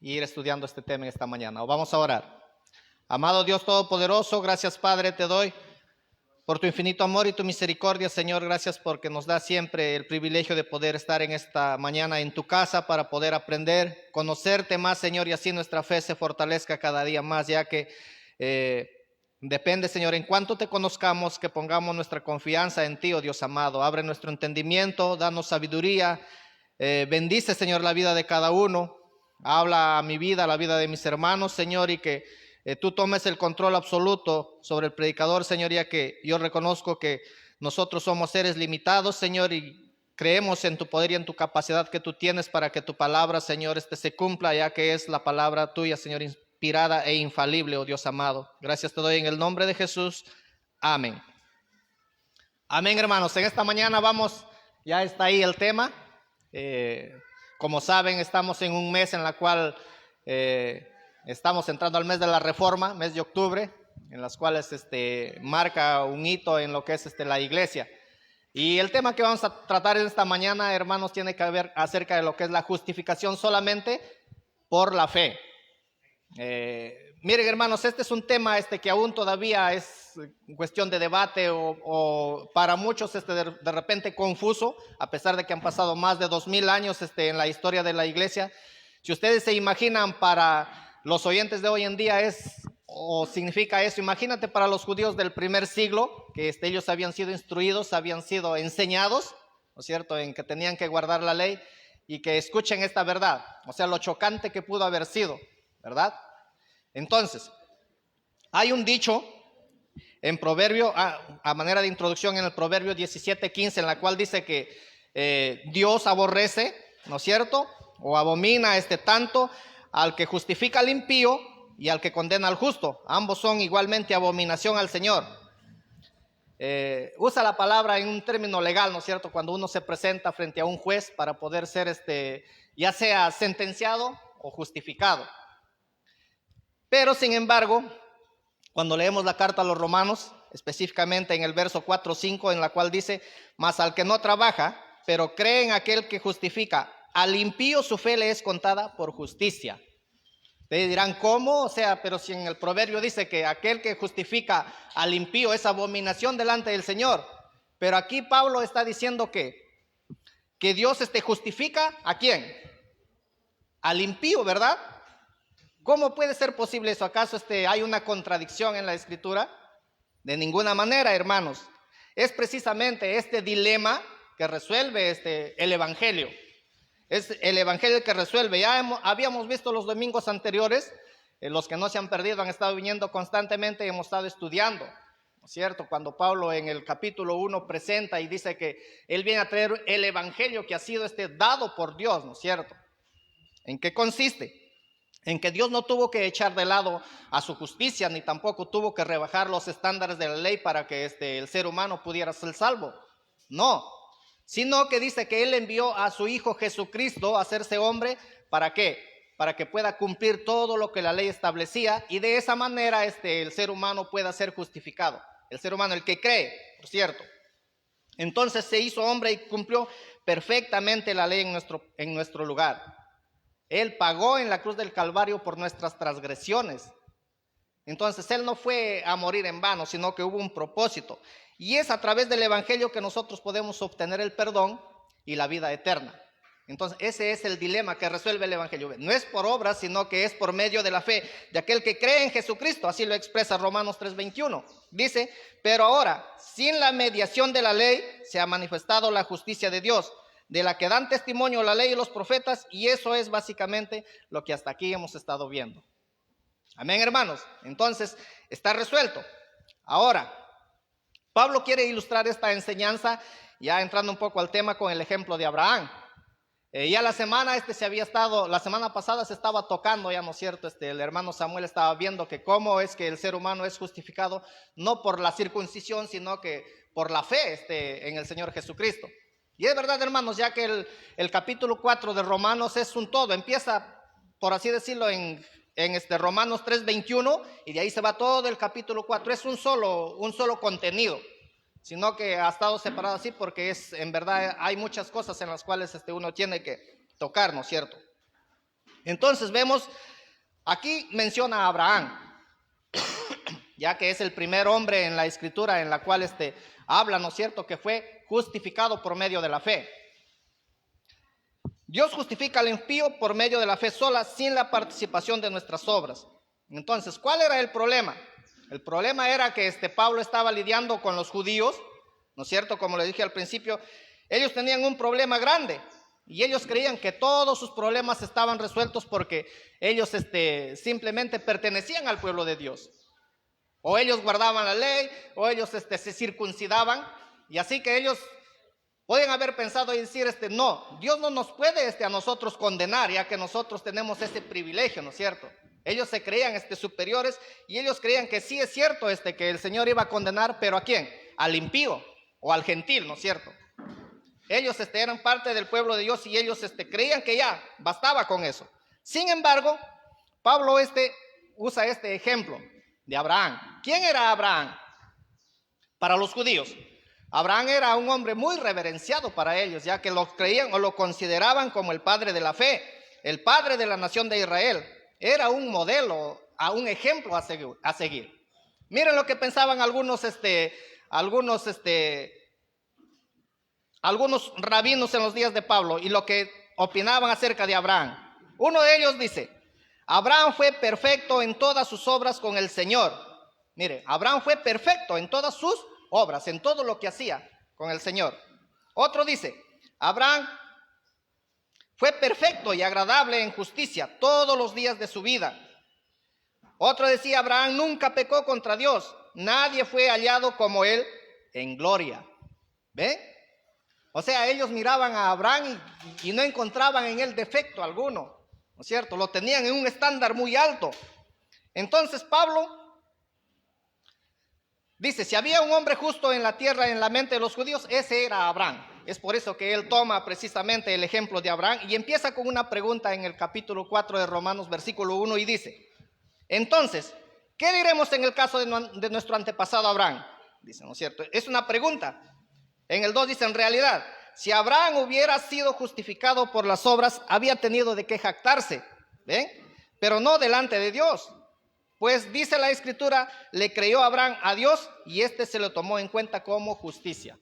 y ir estudiando este tema en esta mañana. Vamos a orar. Amado Dios Todopoderoso, gracias Padre te doy por tu infinito amor y tu misericordia, Señor. Gracias porque nos da siempre el privilegio de poder estar en esta mañana en tu casa para poder aprender, conocerte más, Señor, y así nuestra fe se fortalezca cada día más, ya que depende, Señor, en cuanto te conozcamos, que pongamos nuestra confianza en ti, oh Dios amado. Abre nuestro entendimiento, danos sabiduría, bendice, Señor, la vida de cada uno. Habla a mi vida, a la vida de mis hermanos, Señor, y que tú tomes el control absoluto sobre el predicador, Señor, ya que yo reconozco que nosotros somos seres limitados, Señor, y creemos en tu poder y en tu capacidad que tú tienes para que tu palabra, Señor, se cumpla, ya que es la palabra tuya, Señor, inspirada e infalible, oh Dios amado. Gracias te doy en el nombre de Jesús. Amén. Amén, hermanos. En esta mañana ya está ahí el tema. Como saben, estamos en un mes en la cual estamos entrando al mes de la Reforma, mes de octubre, en las cuales marca un hito en lo que es la iglesia. Y el tema que vamos a tratar en esta mañana, hermanos, tiene que ver acerca de lo que es la justificación solamente por la fe. Miren, hermanos, este es un tema que aún todavía es cuestión de debate o para muchos de repente confuso, a pesar de que han pasado más de 2000 años en la historia de la iglesia. Si ustedes se imaginan, para los oyentes de hoy en día significa eso. Imagínate para los judíos del primer siglo, que ellos habían sido instruidos, habían sido enseñados, ¿no es cierto?, en que tenían que guardar la ley y que escuchen esta verdad. O sea, lo chocante que pudo haber sido, ¿verdad? Entonces, hay un dicho en Proverbio, a manera de introducción, en el Proverbio 17:15, en la cual dice que Dios aborrece, ¿no es cierto?, o abomina tanto al que justifica al impío y al que condena al justo. Ambos son igualmente abominación al Señor. Usa la palabra en un término legal, ¿no es cierto?, cuando uno se presenta frente a un juez para poder ser ya sea sentenciado o justificado. Pero sin embargo, cuando leemos la carta a los Romanos, específicamente en el verso 4-5, en la cual dice: mas al que no trabaja, pero cree en aquel que justifica al impío, su fe le es contada por justicia. Ustedes dirán, ¿cómo? O sea, pero si en el proverbio dice que aquel que justifica al impío es abominación delante del Señor. Pero aquí Pablo está diciendo que Dios justifica ¿a quién? Al impío, ¿verdad? ¿Cómo puede ser posible eso? ¿Acaso hay una contradicción en la Escritura? De ninguna manera, hermanos. Es precisamente este dilema que resuelve el Evangelio. Es el Evangelio que resuelve. Ya habíamos visto los domingos anteriores, los que no se han perdido han estado viniendo constantemente y hemos estado estudiando, ¿no es cierto? Cuando Pablo en el capítulo 1 presenta y dice que él viene a traer el Evangelio que ha sido dado por Dios, ¿no es cierto? ¿En qué consiste? En que Dios no tuvo que echar de lado a su justicia, ni tampoco tuvo que rebajar los estándares de la ley para que el ser humano pudiera ser salvo. No, sino que dice que Él envió a su Hijo Jesucristo a hacerse hombre. ¿Para qué? Para que pueda cumplir todo lo que la ley establecía y de esa manera el ser humano pueda ser justificado. El ser humano, el que cree, por cierto. Entonces se hizo hombre y cumplió perfectamente la ley en nuestro lugar. Él pagó en la cruz del Calvario por nuestras transgresiones. Entonces Él no fue a morir en vano, sino que hubo un propósito. Y es a través del Evangelio que nosotros podemos obtener el perdón y la vida eterna. Entonces ese es el dilema que resuelve el Evangelio. No es por obras, sino que es por medio de la fe de aquel que cree en Jesucristo. Así lo expresa Romanos 3:21. Dice: pero ahora, sin la mediación de la ley, se ha manifestado la justicia de Dios, de la que dan testimonio la ley y los profetas, y eso es básicamente lo que hasta aquí hemos estado viendo. Amén, hermanos. Entonces, está resuelto. Ahora, Pablo quiere ilustrar esta enseñanza, ya entrando un poco al tema, con el ejemplo de Abraham. Ya la semana pasada se estaba tocando, ya, ¿no es cierto? El hermano Samuel estaba viendo que cómo es que el ser humano es justificado, no por la circuncisión, sino que por la fe en el Señor Jesucristo. Y es verdad, hermanos, ya que el capítulo 4 de Romanos es un todo. Empieza, por así decirlo, en Romanos 3:21 y de ahí se va todo el capítulo 4. Es un solo contenido, sino que ha estado separado así porque en verdad hay muchas cosas en las cuales uno tiene que tocar, ¿no es cierto? Entonces vemos, aquí menciona a Abraham, ya que es el primer hombre en la escritura en la cual habla, ¿no es cierto?, que fue justificado por medio de la fe. Dios justifica al impío por medio de la fe sola, sin la participación de nuestras obras. Entonces, ¿cuál era el problema? El problema era que Pablo estaba lidiando con los judíos, ¿no es cierto? Como le dije al principio, ellos tenían un problema grande y ellos creían que todos sus problemas estaban resueltos porque ellos simplemente pertenecían al pueblo de Dios. O ellos guardaban la ley, o ellos se circuncidaban, y así que ellos pueden haber pensado y decir, no, Dios no nos puede a nosotros condenar, ya que nosotros tenemos ese privilegio, ¿no es cierto? Ellos se creían superiores y ellos creían que sí es cierto que el Señor iba a condenar, pero ¿a quién? Al impío o al gentil, ¿no es cierto? Ellos eran parte del pueblo de Dios y ellos creían que ya bastaba con eso. Sin embargo, Pablo usa este ejemplo de Abraham. ¿Quién era Abraham? Para los judíos, Abraham era un hombre muy reverenciado para ellos, ya que lo creían o lo consideraban como el padre de la fe, el padre de la nación de Israel. Era un modelo, un ejemplo a seguir. Miren lo que pensaban algunos rabinos en los días de Pablo y lo que opinaban acerca de Abraham. Uno de ellos dice: Abraham fue perfecto en todas sus obras con el Señor. Mire, Abraham fue perfecto en todas sus obras, en todo lo que hacía con el Señor. Otro dice: Abraham fue perfecto y agradable en justicia todos los días de su vida. Otro decía: Abraham nunca pecó contra Dios, nadie fue hallado como él en gloria. ¿Ve? O sea, ellos miraban a Abraham y no encontraban en él defecto alguno, ¿no es cierto? Lo tenían en un estándar muy alto. Entonces Pablo dice: si había un hombre justo en la tierra, en la mente de los judíos, ese era Abraham. Es por eso que él toma precisamente el ejemplo de Abraham y empieza con una pregunta en el capítulo 4 de Romanos, versículo 1, y dice: entonces, ¿qué diremos en el caso de nuestro antepasado Abraham? Dice, ¿no es cierto? Es una pregunta. En el 2 dice: en realidad, si Abraham hubiera sido justificado por las obras, había tenido de qué jactarse, ¿ven? Pero no delante de Dios. Pues dice la escritura: le creyó Abraham a Dios y se lo tomó en cuenta como justicia.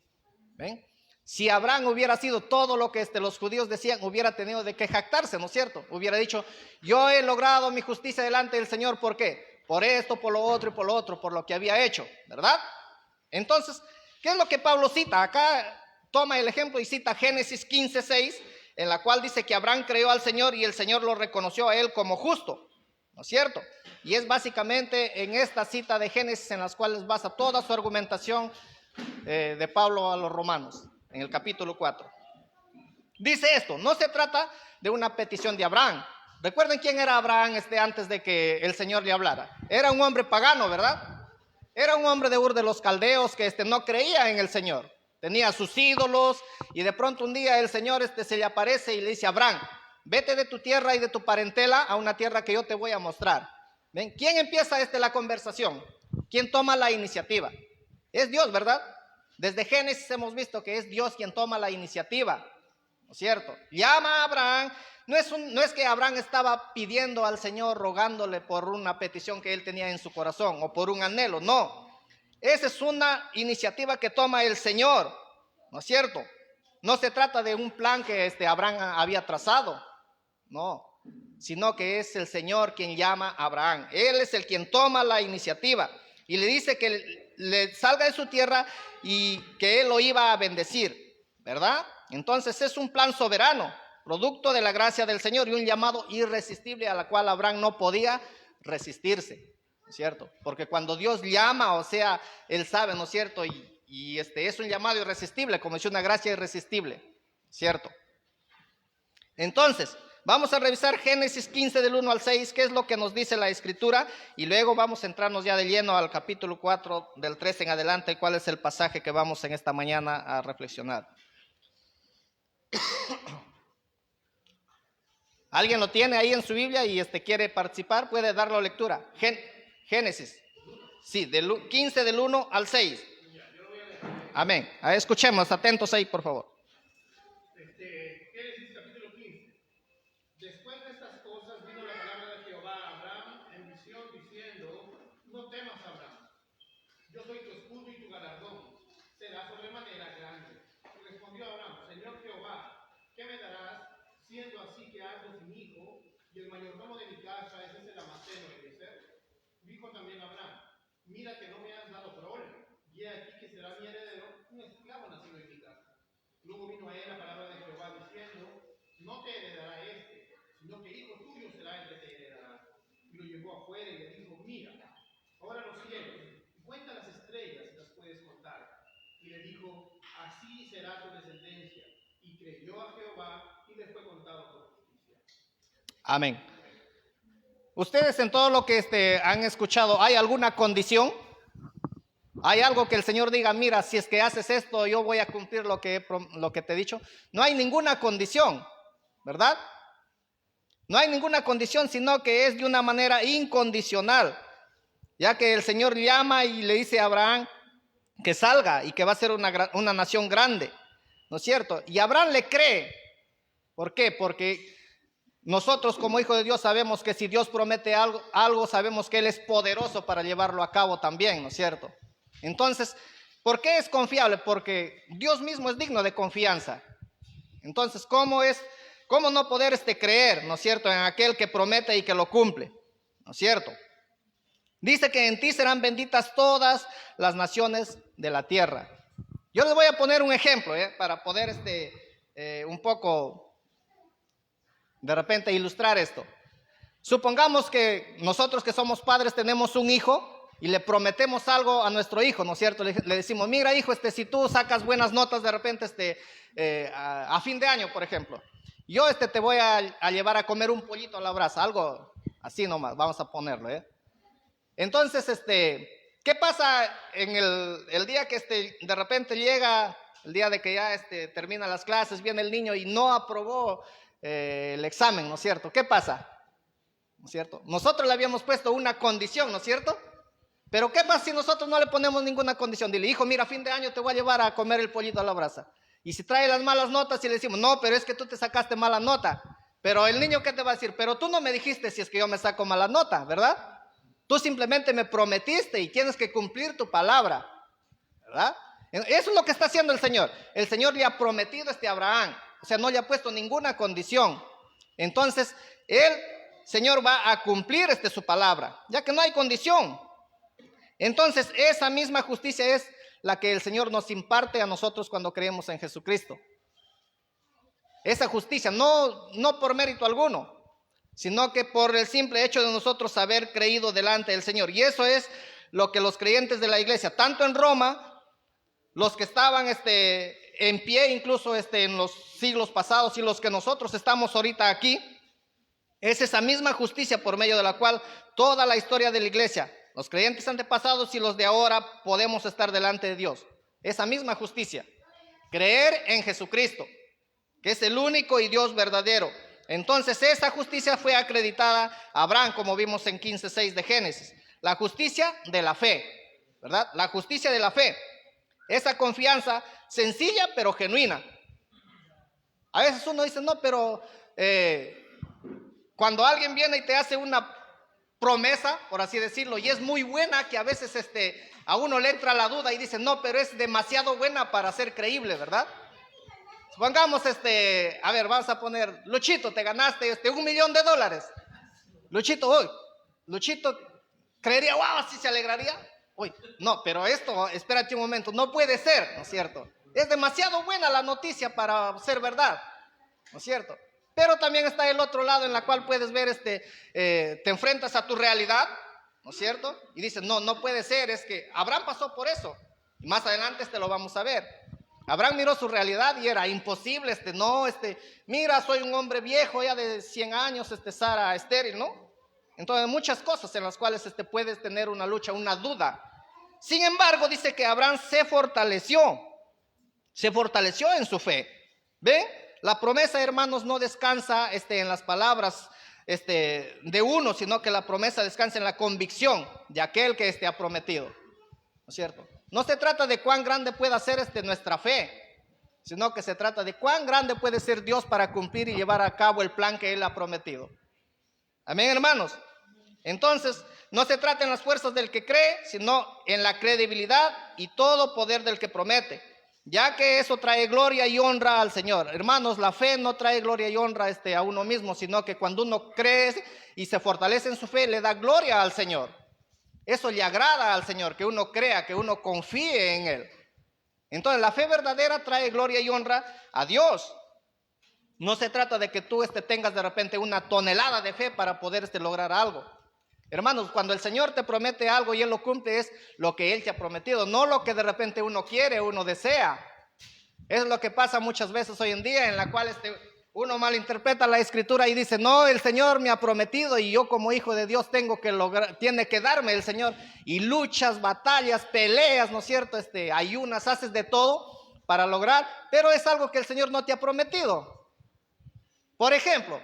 ¿Ven? Si Abraham hubiera sido todo lo que los judíos decían, hubiera tenido de qué jactarse, ¿no es cierto? Hubiera dicho: yo he logrado mi justicia delante del Señor. ¿Por qué? Por esto, por lo otro y por lo otro, por lo que había hecho, ¿verdad? Entonces, ¿qué es lo que Pablo cita? Acá toma el ejemplo y cita Génesis 15:6, en la cual dice que Abraham creyó al Señor y el Señor lo reconoció a él como justo, ¿no es cierto? Y es básicamente en esta cita de Génesis en las cuales basa toda su argumentación de Pablo a los romanos, en el capítulo 4. Dice esto: no se trata de una petición de Abraham. Recuerden quién era Abraham antes de que el Señor le hablara. Era un hombre pagano, ¿verdad? Era un hombre de Ur de los Caldeos que no creía en el Señor. Tenía sus ídolos y de pronto un día el Señor se le aparece y le dice: Abraham, vete de tu tierra y de tu parentela a una tierra que yo te voy a mostrar. ¿Ven? ¿Quién empieza la conversación? ¿Quién toma la iniciativa? Es Dios, ¿verdad? Desde Génesis hemos visto que es Dios quien toma la iniciativa, ¿no es cierto? Llama a Abraham. No es que Abraham estaba pidiendo al Señor, rogándole por una petición que él tenía en su corazón o por un anhelo, no. Esa es una iniciativa que toma el Señor, ¿no es cierto? No se trata de un plan que Abraham había trazado, no, sino que es el Señor quien llama a Abraham. Él es el quien toma la iniciativa y le dice que le salga de su tierra y que él lo iba a bendecir, ¿verdad? Entonces es un plan soberano, producto de la gracia del Señor y un llamado irresistible a la cual Abraham no podía resistirse, ¿no es cierto? Porque cuando Dios llama, o sea, él sabe, ¿no es cierto? Y es un llamado irresistible, como es una gracia irresistible, ¿cierto? Entonces, vamos a revisar Génesis 15 del 1 al 6, qué es lo que nos dice la escritura, y luego vamos a entrarnos ya de lleno al capítulo 4 del 3 en adelante, cuál es el pasaje que vamos en esta mañana a reflexionar. ¿Alguien lo tiene ahí en su Biblia y quiere participar? Puede darlo lectura. Génesis, sí, 15 del 1 al 6. Amén. Escuchemos, atentos ahí, por favor. Génesis capítulo 15. Después de estas cosas siendo así que ando sin hijo, y el mayordomo de mi casa es el Amaseno Eliezer, dijo también Abraham, mira que no me has dado prole, y he aquí que será mi heredero un esclavo nacido en mi casa. Luego vino a él la palabra de Jehová diciendo, no te heredará este, sino que hijo tuyo será el que te heredará. Y lo llevó afuera y le dijo, mira, ahora los cielos, y cuenta las estrellas si las puedes contar. Y le dijo, así será tu descendencia. Y creyó a Jehová y le fue contado por justicia. Amén. Ustedes en todo lo que han escuchado, ¿hay alguna condición? ¿Hay algo que el Señor diga, mira, si es que haces esto, yo voy a cumplir lo que te he dicho? No hay ninguna condición, ¿verdad? No hay ninguna condición, sino que es de una manera incondicional, ya que el Señor llama y le dice a Abraham que salga y que va a ser una nación grande, ¿no es cierto? Y Abraham le cree. ¿Por qué? Porque nosotros como hijos de Dios sabemos que si Dios promete algo, sabemos que Él es poderoso para llevarlo a cabo también, ¿no es cierto? Entonces, ¿por qué es confiable? Porque Dios mismo es digno de confianza. Entonces, ¿cómo no poder creer, ¿no es cierto?, en aquel que promete y que lo cumple, ¿no es cierto? Dice que en ti serán benditas todas las naciones de la tierra. Yo les voy a poner un ejemplo, para poder un poco de repente ilustrar esto. Supongamos que nosotros que somos padres tenemos un hijo y le prometemos algo a nuestro hijo, ¿no es cierto? Le decimos, mira hijo, si tú sacas buenas notas de repente a fin de año, por ejemplo, yo te voy a llevar a comer un pollito a la brasa, algo así nomás, vamos a ponerlo, Entonces, ¿qué pasa en el día que de repente llega, el día de que ya termina las clases, viene el niño y no aprobó el examen, ¿no es cierto? ¿Qué pasa? ¿No es cierto? Nosotros le habíamos puesto una condición, ¿no es cierto? Pero ¿qué pasa si nosotros no le ponemos ninguna condición? Dile, hijo, mira, a fin de año te voy a llevar a comer el pollito a la brasa. Y si trae las malas notas y le decimos, no, pero es que tú te sacaste mala nota. Pero el niño, ¿qué te va a decir? Pero tú no me dijiste si es que yo me saco mala nota, ¿verdad? Tú simplemente me prometiste y tienes que cumplir tu palabra, ¿verdad? Eso es lo que está haciendo el Señor. El Señor le ha prometido a Abraham, o sea, no le ha puesto ninguna condición. Entonces, el Señor va a cumplir su palabra, ya que no hay condición. Entonces, esa misma justicia es la que el Señor nos imparte a nosotros cuando creemos en Jesucristo. Esa justicia, no por mérito alguno, sino que por el simple hecho de nosotros haber creído delante del Señor. Y eso es lo que los creyentes de la iglesia, tanto en Roma, los que estaban en pie incluso en los siglos pasados y los que nosotros estamos ahorita aquí, es esa misma justicia por medio de la cual toda la historia de la iglesia, los creyentes antepasados y los de ahora, podemos estar delante de Dios. Esa misma justicia, creer en Jesucristo, que es el único y Dios verdadero. Entonces esa justicia fue acreditada a Abraham, como vimos en 15:6 de Génesis. La justicia de la fe, ¿verdad? La justicia de la fe. Esa confianza sencilla pero genuina. A veces uno dice, no, pero cuando alguien viene y te hace una promesa, por así decirlo, y es muy buena, que a veces a uno le entra la duda y dice, no, pero es demasiado buena para ser creíble, ¿verdad? Supongamos, a ver, vamos a poner, Luchito, te ganaste $1,000,000. Luchito, creería, wow, así se alegraría. Uy, no, pero esto, espérate un momento, no puede ser, ¿no es cierto? Es demasiado buena la noticia para ser verdad, ¿no es cierto? Pero también está el otro lado en la cual puedes ver, te enfrentas a tu realidad, ¿no es cierto? Y dices, no puede ser, es que Abraham pasó por eso. Y más adelante lo vamos a ver. Abraham miró su realidad y era imposible, mira, soy un hombre viejo ya de 100 años, Sara estéril, ¿no? Entonces muchas cosas en las cuales puedes tener una lucha, una duda. Sin embargo, dice que Abraham se fortaleció en su fe. ¿Ven? La promesa, hermanos, no descansa en las palabras de uno, sino que la promesa descansa en la convicción de aquel que ha prometido, ¿no es cierto? No se trata de cuán grande pueda ser nuestra fe, sino que se trata de cuán grande puede ser Dios para cumplir y llevar a cabo el plan que Él ha prometido. Amén, hermanos. Entonces, no se trata en las fuerzas del que cree, sino en la credibilidad y todo poder del que promete. ya que eso trae gloria y honra al Señor. Hermanos, la fe no trae gloria y honra a uno mismo, sino que cuando uno cree y se fortalece en su fe, le da gloria al Señor. Eso le agrada al Señor, que uno crea, que uno confíe en Él. Entonces la fe verdadera trae gloria y honra a Dios. No se trata de que tú tengas de repente una tonelada de fe para poder lograr algo. Hermanos, cuando el Señor te promete algo y Él lo cumple, es lo que Él te ha prometido, no lo que de repente uno quiere, uno desea. Es lo que pasa muchas veces hoy en día, en la cual uno malinterpreta la Escritura y dice, no, el Señor me ha prometido y yo como hijo de Dios tengo que lograr, tiene que darme el Señor. Y luchas, batallas, peleas, ¿no es cierto? Ayunas, haces de todo para lograr, pero es algo que el Señor no te ha prometido. Por ejemplo,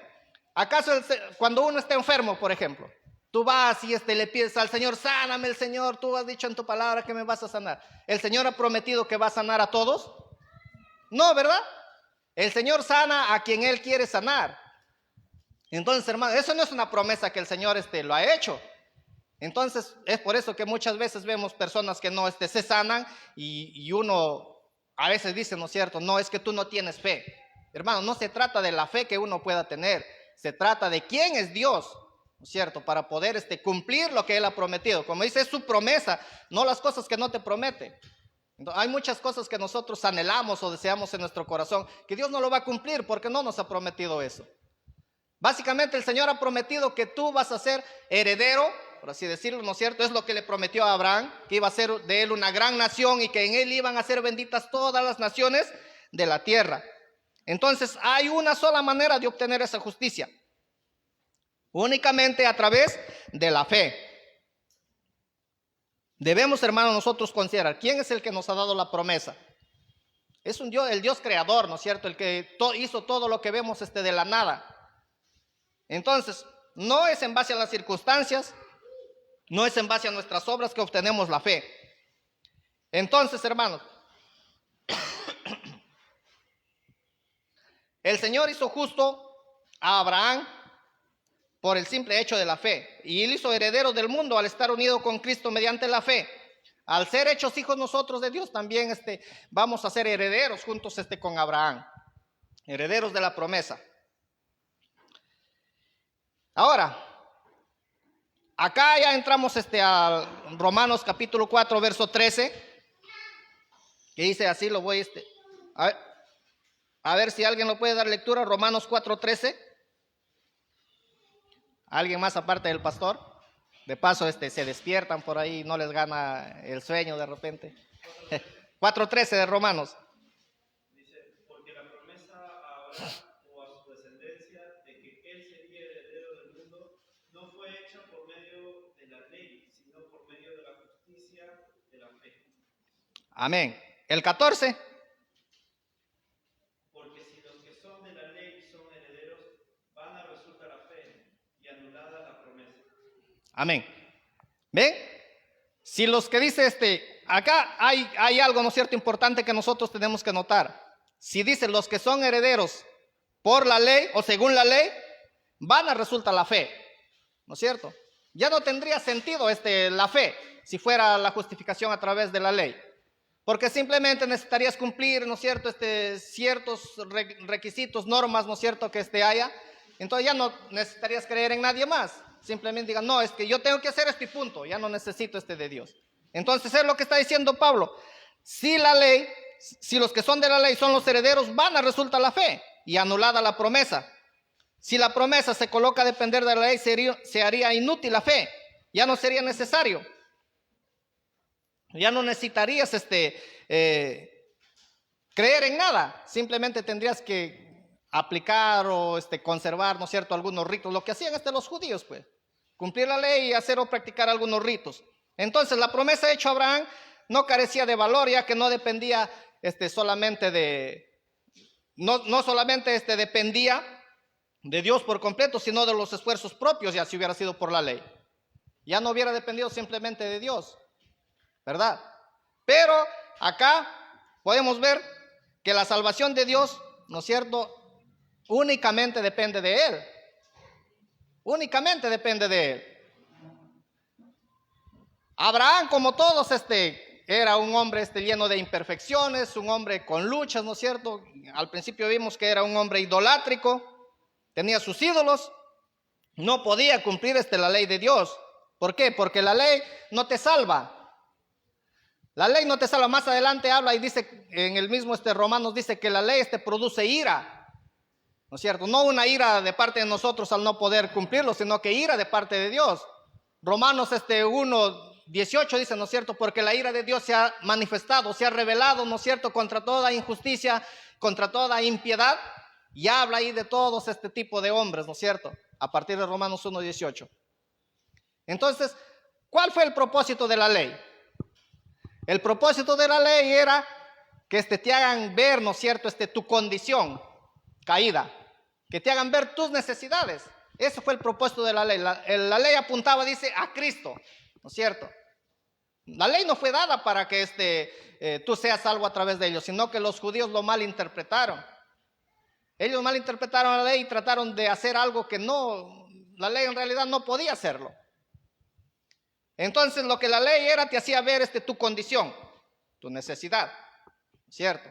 ¿acaso cuando uno está enfermo, por ejemplo, tú vas y le pides al Señor, sáname el Señor, tú has dicho en tu palabra que me vas a sanar? ¿El Señor ha prometido que va a sanar a todos? No, ¿verdad? El Señor sana a quien Él quiere sanar. Entonces, hermano, eso no es una promesa que el Señor lo ha hecho. Entonces, es por eso que muchas veces vemos personas que no se sanan y uno a veces dice, ¿no es cierto? No, es que tú no tienes fe. Hermano, no se trata de la fe que uno pueda tener, se trata de quién es Dios, ¿no es cierto? Para poder cumplir lo que Él ha prometido. Como dice, es su promesa, no las cosas que no te promete. Entonces, hay muchas cosas que nosotros anhelamos o deseamos en nuestro corazón, que Dios no lo va a cumplir porque no nos ha prometido eso. Básicamente el Señor ha prometido que tú vas a ser heredero, por así decirlo, ¿no es cierto? Es lo que le prometió a Abraham, que iba a ser de él una gran nación y que en él iban a ser benditas todas las naciones de la tierra. Entonces hay una sola manera de obtener esa justicia, únicamente a través de la fe. Debemos, hermanos, nosotros considerar quién es el que nos ha dado la promesa. Es un Dios, el Dios creador, ¿no es cierto? El que hizo todo lo que vemos de la nada. Entonces, no es en base a las circunstancias, no es en base a nuestras obras que obtenemos la fe. Entonces, hermanos, el Señor hizo justo a Abraham por el simple hecho de la fe, y Él hizo heredero del mundo al estar unido con Cristo mediante la fe. Al ser hechos hijos nosotros de Dios, también vamos a ser herederos juntos con Abraham, herederos de la promesa. Ahora, acá ya entramos a Romanos capítulo 4, verso 13, que dice así, lo voy a ver si alguien lo puede dar lectura. Romanos 4, 13. ¿Alguien más aparte del pastor? De paso se despiertan por ahí, no les gana el sueño de repente. 4:13 de Romanos. Dice, porque la promesa a Abraham o a su descendencia de que él sería heredero del mundo no fue hecha por medio de la ley, sino por medio de la justicia de la fe. Amén. El 14. Porque si los que son de la ley son herederos, vana resulta la fe y anulada la promesa. Amén. ¿Ven? Si los que dice acá hay algo, ¿no es cierto?, importante que nosotros tenemos que notar. Si dice los que son herederos por la ley o según la ley, vana resulta la fe, ¿no es cierto? Ya no tendría sentido la fe si fuera la justificación a través de la ley, porque simplemente necesitarías cumplir, ¿no es cierto?, ciertos requisitos, normas, ¿no es cierto?, que haya. Entonces ya no necesitarías creer en nadie más. Simplemente digan, no, es que yo tengo que hacer esto y punto, ya no necesito de Dios. Entonces es lo que está diciendo Pablo. Si los que son de la ley son los herederos, vana resulta la fe y anulada la promesa. Si la promesa se coloca a depender de la ley, se haría inútil la fe, ya no sería necesario. Ya no necesitarías creer en nada, simplemente tendrías que aplicar o conservar, ¿no es cierto?, algunos ritos, lo que hacían los judíos, pues, cumplir la ley y hacer o practicar algunos ritos. Entonces la promesa hecha a Abraham no carecía de valor, ya que no dependía solamente no solamente dependía de Dios por completo, sino de los esfuerzos propios, ya si hubiera sido por la ley. Ya no hubiera dependido simplemente de Dios, ¿verdad? Pero acá podemos ver que la salvación de Dios, ¿no es cierto?, únicamente depende de Él. Únicamente depende de Él. Abraham, como todos, era un hombre lleno de imperfecciones, un hombre con luchas, ¿no es cierto? Al principio vimos que era un hombre idolátrico, tenía sus ídolos, no podía cumplir la ley de Dios. ¿Por qué? Porque la ley no te salva. La ley no te salva. Más adelante habla y dice, en el mismo Romanos dice que la ley produce ira, ¿no es cierto? No una ira de parte de nosotros al no poder cumplirlo, sino que ira de parte de Dios. Romanos 1:18 dice, ¿no es cierto? Porque la ira de Dios se ha manifestado, se ha revelado, ¿no es cierto? Contra toda injusticia, contra toda impiedad. Y habla ahí de todos este tipo de hombres, ¿no es cierto? A partir de Romanos 1:18. Entonces, ¿cuál fue el propósito de la ley? El propósito de la ley era que te hagan ver, ¿no es cierto?, tu condición caída, que te hagan ver tus necesidades. Ese fue el propósito de la ley. La ley apuntaba, dice, a Cristo, ¿no es cierto? La ley no fue dada para que tú seas salvo a través de ellos, sino que los judíos lo malinterpretaron. Ellos malinterpretaron la ley y trataron de hacer algo que la ley en realidad no podía hacerlo. Entonces lo que la ley era, te hacía ver tu condición, tu necesidad, ¿cierto?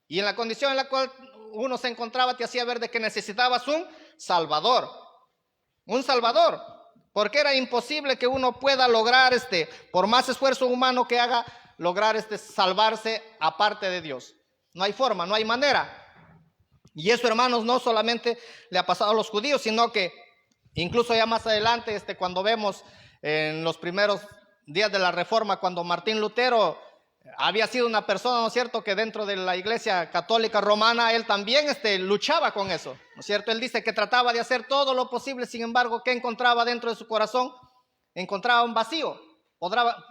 Y en la condición en la cual uno se encontraba, te hacía ver de que necesitabas un Salvador. Un Salvador. Porque era imposible que uno pueda lograr, por más esfuerzo humano que haga, lograr salvarse aparte de Dios. No hay forma, no hay manera. Y eso, hermanos, no solamente le ha pasado a los judíos, sino que incluso ya más adelante, cuando vemos en los primeros días de la Reforma, cuando Martín Lutero había sido una persona, ¿no es cierto?, que dentro de la Iglesia Católica Romana, él también luchaba con eso, ¿no es cierto? Él dice que trataba de hacer todo lo posible, sin embargo, ¿qué encontraba dentro de su corazón? Encontraba un vacío,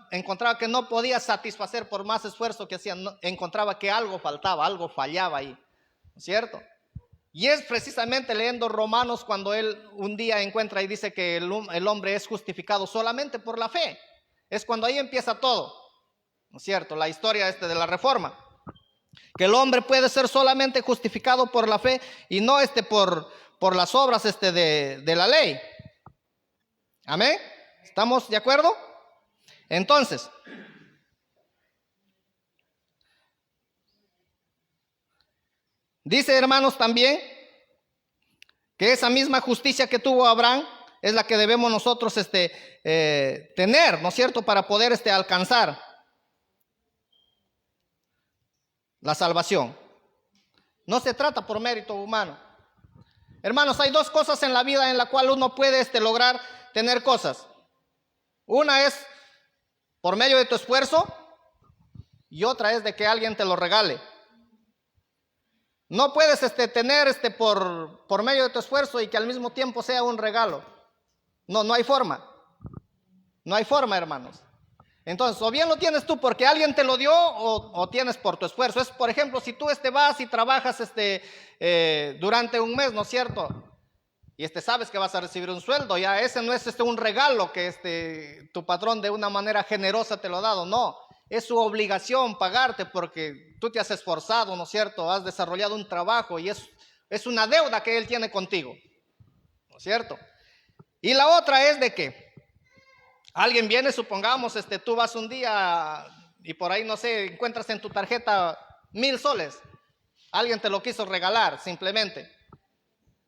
encontraba que no podía satisfacer por más esfuerzo que hacía, encontraba que algo faltaba, algo fallaba ahí, ¿no es cierto? Y es precisamente leyendo Romanos cuando él un día encuentra y dice que el hombre es justificado solamente por la fe. Es cuando ahí empieza todo, ¿no es cierto? La historia de la Reforma. Que el hombre puede ser solamente justificado por la fe y no por las obras de la ley. ¿Amén? ¿Estamos de acuerdo? Entonces, dice, hermanos, también que esa misma justicia que tuvo Abraham es la que debemos nosotros tener, ¿no es cierto?, para poder alcanzar la salvación. No se trata por mérito humano. Hermanos, hay dos cosas en la vida en la cual uno puede lograr tener cosas. Una es por medio de tu esfuerzo y otra es de que alguien te lo regale. No puedes tener por medio de tu esfuerzo y que al mismo tiempo sea un regalo. No hay forma. No hay forma, hermanos. Entonces, o bien lo tienes tú porque alguien te lo dio o tienes por tu esfuerzo. Es, por ejemplo, si tú vas y trabajas durante un mes, ¿no es cierto? Y sabes que vas a recibir un sueldo, ya ese no es un regalo que tu patrón de una manera generosa te lo ha dado, no. Es su obligación pagarte porque tú te has esforzado, ¿no es cierto? Has desarrollado un trabajo y es una deuda que él tiene contigo, ¿no es cierto? Y la otra es de que alguien viene, supongamos, tú vas un día y por ahí, no sé, encuentras en tu tarjeta 1,000 soles. Alguien te lo quiso regalar simplemente,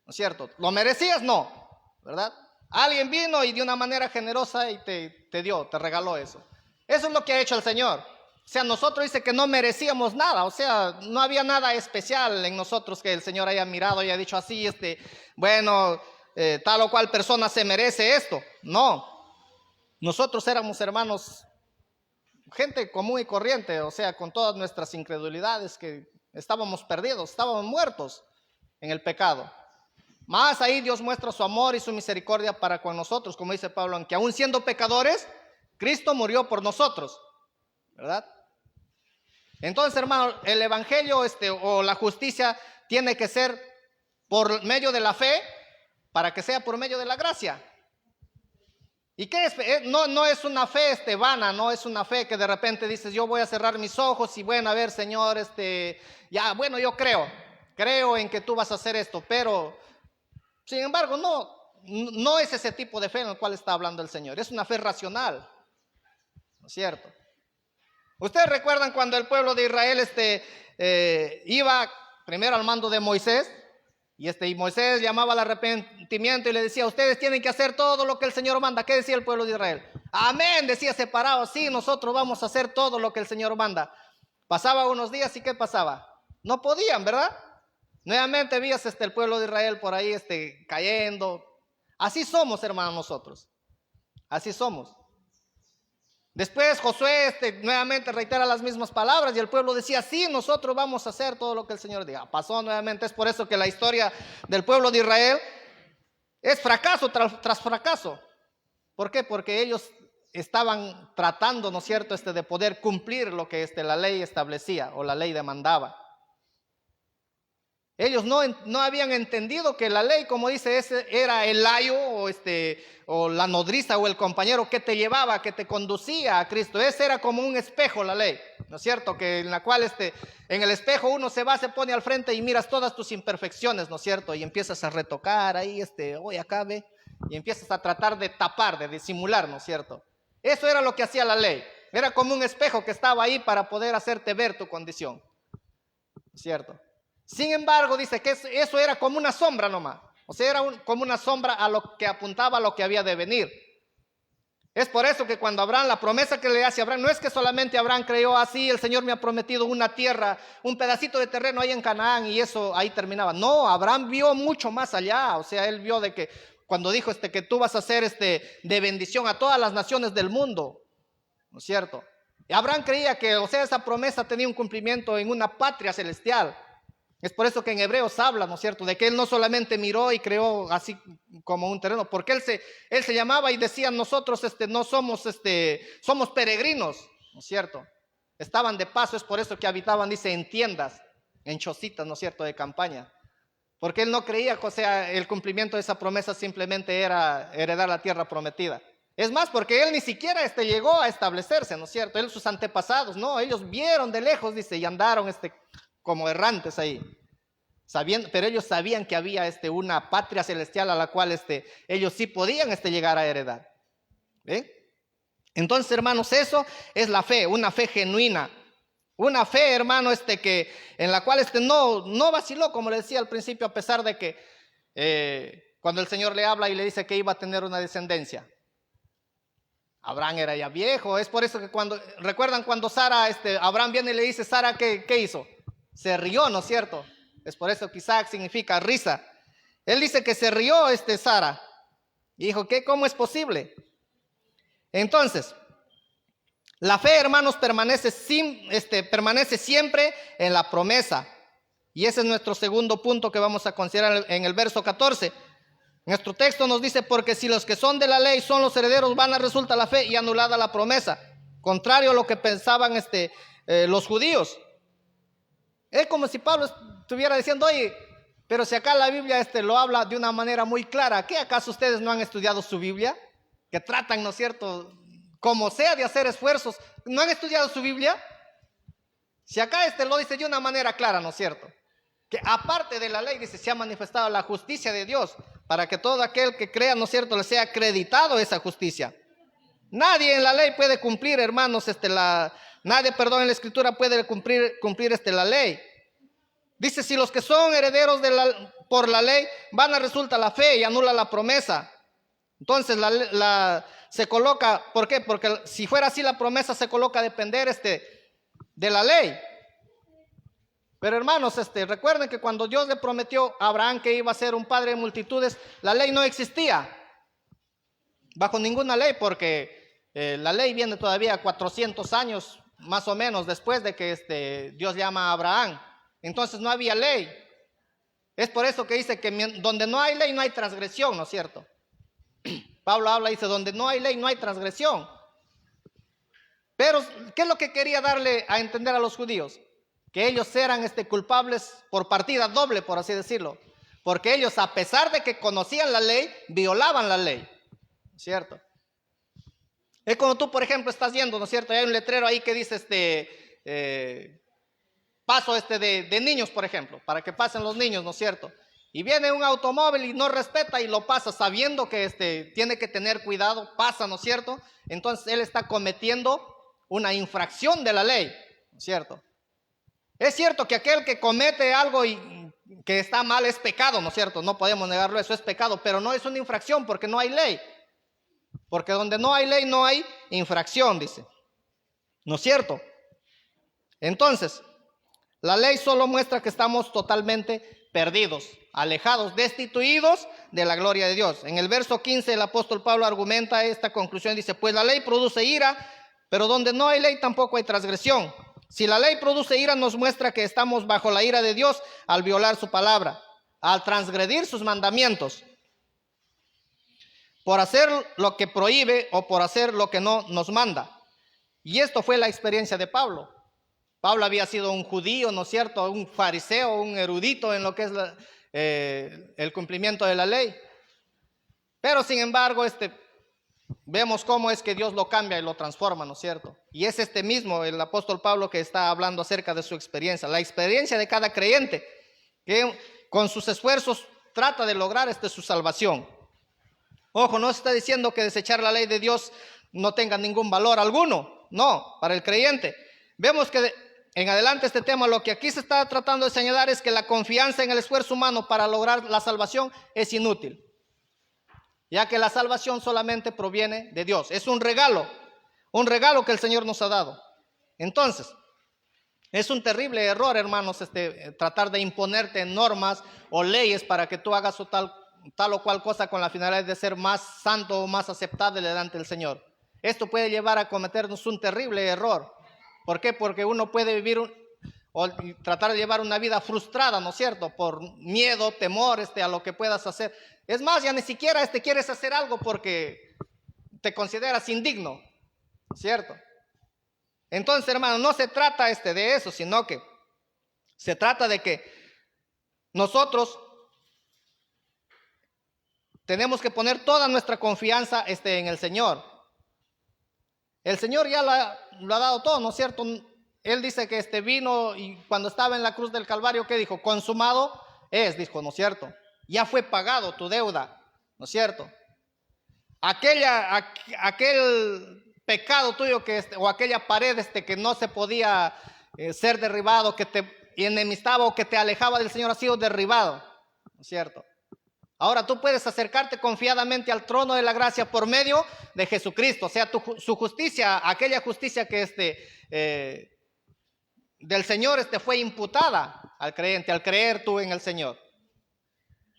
¿no es cierto? ¿Lo merecías? No, ¿verdad? Alguien vino y de una manera generosa y te dio, te regaló eso. Eso es lo que ha hecho el Señor. O sea, nosotros dice que no merecíamos nada. O sea, no había nada especial en nosotros que el Señor haya mirado y haya dicho así, bueno, tal o cual persona se merece esto. No. Nosotros éramos, hermanos, gente común y corriente. O sea, con todas nuestras incredulidades, que estábamos perdidos, estábamos muertos en el pecado. Más ahí Dios muestra su amor y su misericordia para con nosotros. Como dice Pablo, aunque aún siendo pecadores, Cristo murió por nosotros, ¿verdad? Entonces, hermano, el evangelio o la justicia tiene que ser por medio de la fe para que sea por medio de la gracia. ¿Y qué es? No es una fe vana, no es una fe que de repente dices, yo voy a cerrar mis ojos y bueno, a ver, Señor, ya, bueno, yo creo en que tú vas a hacer esto, pero sin embargo, no es ese tipo de fe en el cual está hablando el Señor, es una fe racional. ¿No es cierto? Ustedes recuerdan cuando el pueblo de Israel iba primero al mando de Moisés, y Moisés llamaba al arrepentimiento y le decía: ustedes tienen que hacer todo lo que el Señor manda. ¿Qué decía el pueblo de Israel? Amén, decía separado. Sí, nosotros vamos a hacer todo lo que el Señor manda. Pasaba unos días y ¿qué pasaba? No podían, ¿verdad? Nuevamente vías el pueblo de Israel por ahí cayendo. Así somos, hermanos, nosotros. Así somos. Después Josué nuevamente reitera las mismas palabras y el pueblo decía: sí, nosotros vamos a hacer todo lo que el Señor diga. Pasó nuevamente. Es por eso que la historia del pueblo de Israel es fracaso tras fracaso. ¿Por qué? Porque ellos estaban tratando, ¿no es cierto?, de poder cumplir lo que la ley establecía o la ley demandaba. Ellos no habían entendido que la ley, como dice, ese era el ayo o la nodriza o el compañero que te llevaba, que te conducía a Cristo. Ese era como un espejo, la ley, ¿no es cierto? Que en la cual en el espejo uno se pone al frente y miras todas tus imperfecciones, ¿no es cierto? Y empiezas a retocar ahí, hoy acá ve, y empiezas a tratar de tapar, de disimular, ¿no es cierto? Eso era lo que hacía la ley. Era como un espejo que estaba ahí para poder hacerte ver tu condición, ¿no es cierto? Sin embargo, dice que eso era como una sombra nomás. O sea, era como una sombra a lo que apuntaba a lo que había de venir. Es por eso que cuando Abraham, la promesa que le hace a Abraham, no es que solamente Abraham creyó así: el Señor me ha prometido una tierra, un pedacito de terreno ahí en Canaán, y eso ahí terminaba. No, Abraham vio mucho más allá. O sea, él vio de que cuando dijo que tú vas a ser de bendición a todas las naciones del mundo, ¿no es cierto? Y Abraham creía que, o sea, esa promesa tenía un cumplimiento en una patria celestial. Es por eso que en Hebreos habla, ¿no es cierto?, de que él no solamente miró y creó así como un terreno, porque él se llamaba y decía: nosotros no somos, somos peregrinos, ¿no es cierto? Estaban de paso. Es por eso que habitaban, dice, en tiendas, en chocitas, ¿no es cierto?, de campaña. Porque él no creía que, o sea, el cumplimiento de esa promesa simplemente era heredar la tierra prometida. Es más, porque él ni siquiera llegó a establecerse, ¿no es cierto? Él, sus antepasados, no, ellos vieron de lejos, dice, y andaron como errantes ahí, pero ellos sabían que había una patria celestial a la cual ellos sí podían llegar a heredar. ¿Ven? Entonces, hermanos, eso es la fe, una fe genuina, una fe, hermano, en la cual no vaciló, como le decía al principio, a pesar de que cuando el Señor le habla y le dice que iba a tener una descendencia. Abraham era ya viejo. Es por eso que recuerdan cuando Abraham viene y le dice: Sara, ¿qué hizo? Se rió, ¿no es cierto? Es por eso que Isaac significa risa. Él dice que se rió Sara y dijo: ¿cómo es posible? Entonces, la fe, hermanos, permanece siempre en la promesa. Y ese es nuestro segundo punto que vamos a considerar en el verso 14. Nuestro texto nos dice: porque si los que son de la ley son los herederos, vana resulta la fe y anulada la promesa. Contrario a lo que pensaban los judíos. Es como si Pablo estuviera diciendo: oye, pero si acá la Biblia lo habla de una manera muy clara, ¿qué acaso ustedes no han estudiado su Biblia? Que tratan, ¿no es cierto?, como sea, de hacer esfuerzos. ¿No han estudiado su Biblia? Si acá lo dice de una manera clara, ¿no es cierto?, que aparte de la ley, dice, se ha manifestado la justicia de Dios, para que todo aquel que crea, ¿no es cierto?, le sea acreditado esa justicia. Nadie en la ley puede cumplir, hermanos, nadie, en la escritura puede cumplir la ley. Dice: si los que son herederos por la ley, vana resulta la fe y anula la promesa. Entonces se coloca, ¿por qué? Porque si fuera así, la promesa se coloca a depender de la ley. Pero, hermanos, recuerden que cuando Dios le prometió a Abraham que iba a ser un padre de multitudes, la ley no existía bajo ninguna ley, porque la ley viene todavía 400 años más o menos después de que Dios llama a Abraham. Entonces no había ley. Es por eso que dice que donde no hay ley no hay transgresión, ¿no es cierto? Pablo habla y dice: donde no hay ley no hay transgresión. Pero ¿qué es lo que quería darle a entender a los judíos? Que ellos eran culpables por partida doble, por así decirlo. Porque ellos, a pesar de que conocían la ley, violaban la ley, ¿no es cierto? Es como tú, por ejemplo, estás yendo, ¿no es cierto? Hay un letrero ahí que dice paso de niños, por ejemplo, para que pasen los niños, ¿no es cierto? Y viene un automóvil y no respeta y lo pasa, sabiendo que tiene que tener cuidado, pasa, ¿no es cierto? Entonces él está cometiendo una infracción de la ley, ¿no es cierto? Es cierto que aquel que comete algo y que está mal es pecado, ¿no es cierto? No podemos negarlo, eso es pecado, pero no es una infracción porque no hay ley. Porque donde no hay ley no hay infracción, dice. ¿No es cierto? Entonces, la ley solo muestra que estamos totalmente perdidos, alejados, destituidos de la gloria de Dios. En el verso 15 el apóstol Pablo argumenta esta conclusión, dice, pues la ley produce ira, pero donde no hay ley tampoco hay transgresión. Si la ley produce ira, nos muestra que estamos bajo la ira de Dios al violar su palabra, al transgredir sus mandamientos, por hacer lo que prohíbe o por hacer lo que no nos manda. Y esto fue la experiencia de Pablo. Pablo había sido un judío, ¿no es cierto? Un fariseo, un erudito en lo que es el cumplimiento de la ley. Pero sin embargo, vemos cómo es que Dios lo cambia y lo transforma, ¿no es cierto? Y es mismo, el apóstol Pablo, que está hablando acerca de su experiencia, la experiencia de cada creyente, que con sus esfuerzos trata de lograr su salvación. Ojo, no se está diciendo que desechar la ley de Dios no tenga ningún valor alguno, no, para el creyente. Vemos que en adelante este tema, lo que aquí se está tratando de señalar es que la confianza en el esfuerzo humano para lograr la salvación es inútil, ya que la salvación solamente proviene de Dios. Es un regalo que el Señor nos ha dado. Entonces, es un terrible error, hermanos, tratar de imponerte normas o leyes para que tú hagas tal o cual cosa con la finalidad de ser más santo o más aceptable delante del Señor. Esto puede llevar a cometernos un terrible error. ¿Por qué? Porque uno puede vivir o tratar de llevar una vida frustrada, ¿no es cierto? Por miedo, temor a lo que puedas hacer. Es más, ya ni siquiera quieres hacer algo porque te consideras indigno, ¿cierto? Entonces, hermano, no se trata de eso, sino que se trata de que nosotros tenemos que poner toda nuestra confianza en el Señor. El Señor ya lo ha dado todo, ¿no es cierto? Él dice que vino y cuando estaba en la cruz del Calvario, ¿qué dijo? Consumado es, dijo, ¿no es cierto? Ya fue pagado tu deuda, ¿no es cierto? Aquel pecado tuyo o aquella pared que no se podía ser derribado, que te enemistaba o que te alejaba del Señor, ha sido derribado, ¿no es cierto? Ahora tú puedes acercarte confiadamente al trono de la gracia por medio de Jesucristo. O sea, su justicia, aquella justicia que del Señor fue imputada al creyente, al creer tú en el Señor.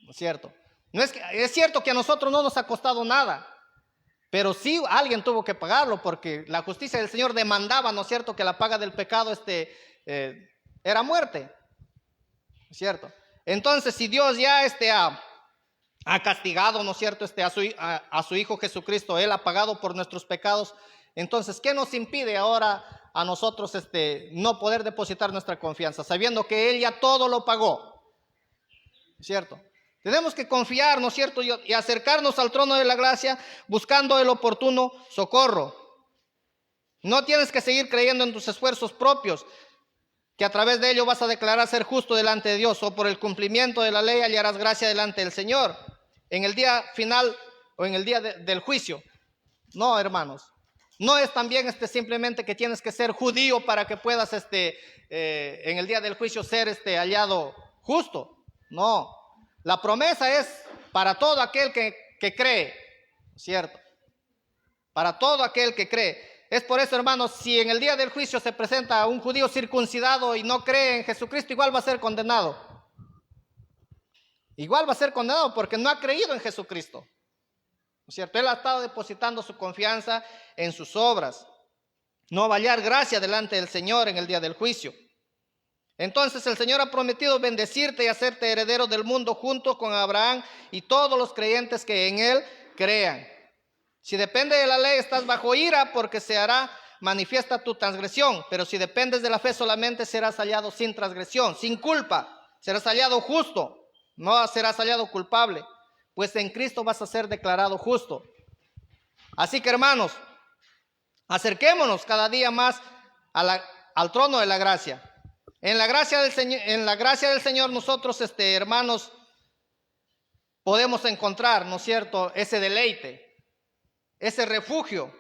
¿No es cierto? Es cierto que a nosotros no nos ha costado nada, pero sí alguien tuvo que pagarlo, porque la justicia del Señor demandaba, ¿no es cierto?, que la paga del pecado era muerte. ¿No es cierto? Entonces, si Dios ya ha castigado, ¿no es cierto?, a su Hijo Jesucristo, Él ha pagado por nuestros pecados, entonces, ¿qué nos impide ahora a nosotros no poder depositar nuestra confianza, sabiendo que Él ya todo lo pagó? ¿Cierto? Tenemos que confiar, ¿no es cierto?, y acercarnos al trono de la gracia buscando el oportuno socorro. No tienes que seguir creyendo en tus esfuerzos propios, que a través de ello vas a declarar ser justo delante de Dios, o por el cumplimiento de la ley hallarás gracia delante del Señor en el día final o en el día del juicio. No, hermanos, no es también simplemente que tienes que ser judío para que puedas en el día del juicio ser hallado justo. No, la promesa es para todo aquel que cree, ¿cierto? Para todo aquel que cree. Es por eso, hermanos, si en el día del juicio se presenta un judío circuncidado y no cree en Jesucristo, igual va a ser condenado. Igual va a ser condenado porque no ha creído en Jesucristo. ¿No es cierto? Él ha estado depositando su confianza en sus obras. No va a hallar gracia delante del Señor en el día del juicio. Entonces el Señor ha prometido bendecirte y hacerte heredero del mundo junto con Abraham y todos los creyentes que en Él crean. Si depende de la ley, estás bajo ira porque se hará manifiesta tu transgresión. Pero si dependes de la fe solamente, serás hallado sin transgresión, sin culpa. Serás hallado justo, no serás hallado culpable, pues en Cristo vas a ser declarado justo. Así que, hermanos, acerquémonos cada día más al trono de la gracia. En la gracia del Señor nosotros, hermanos, podemos encontrar, ¿no es cierto?, ese deleite, ese refugio,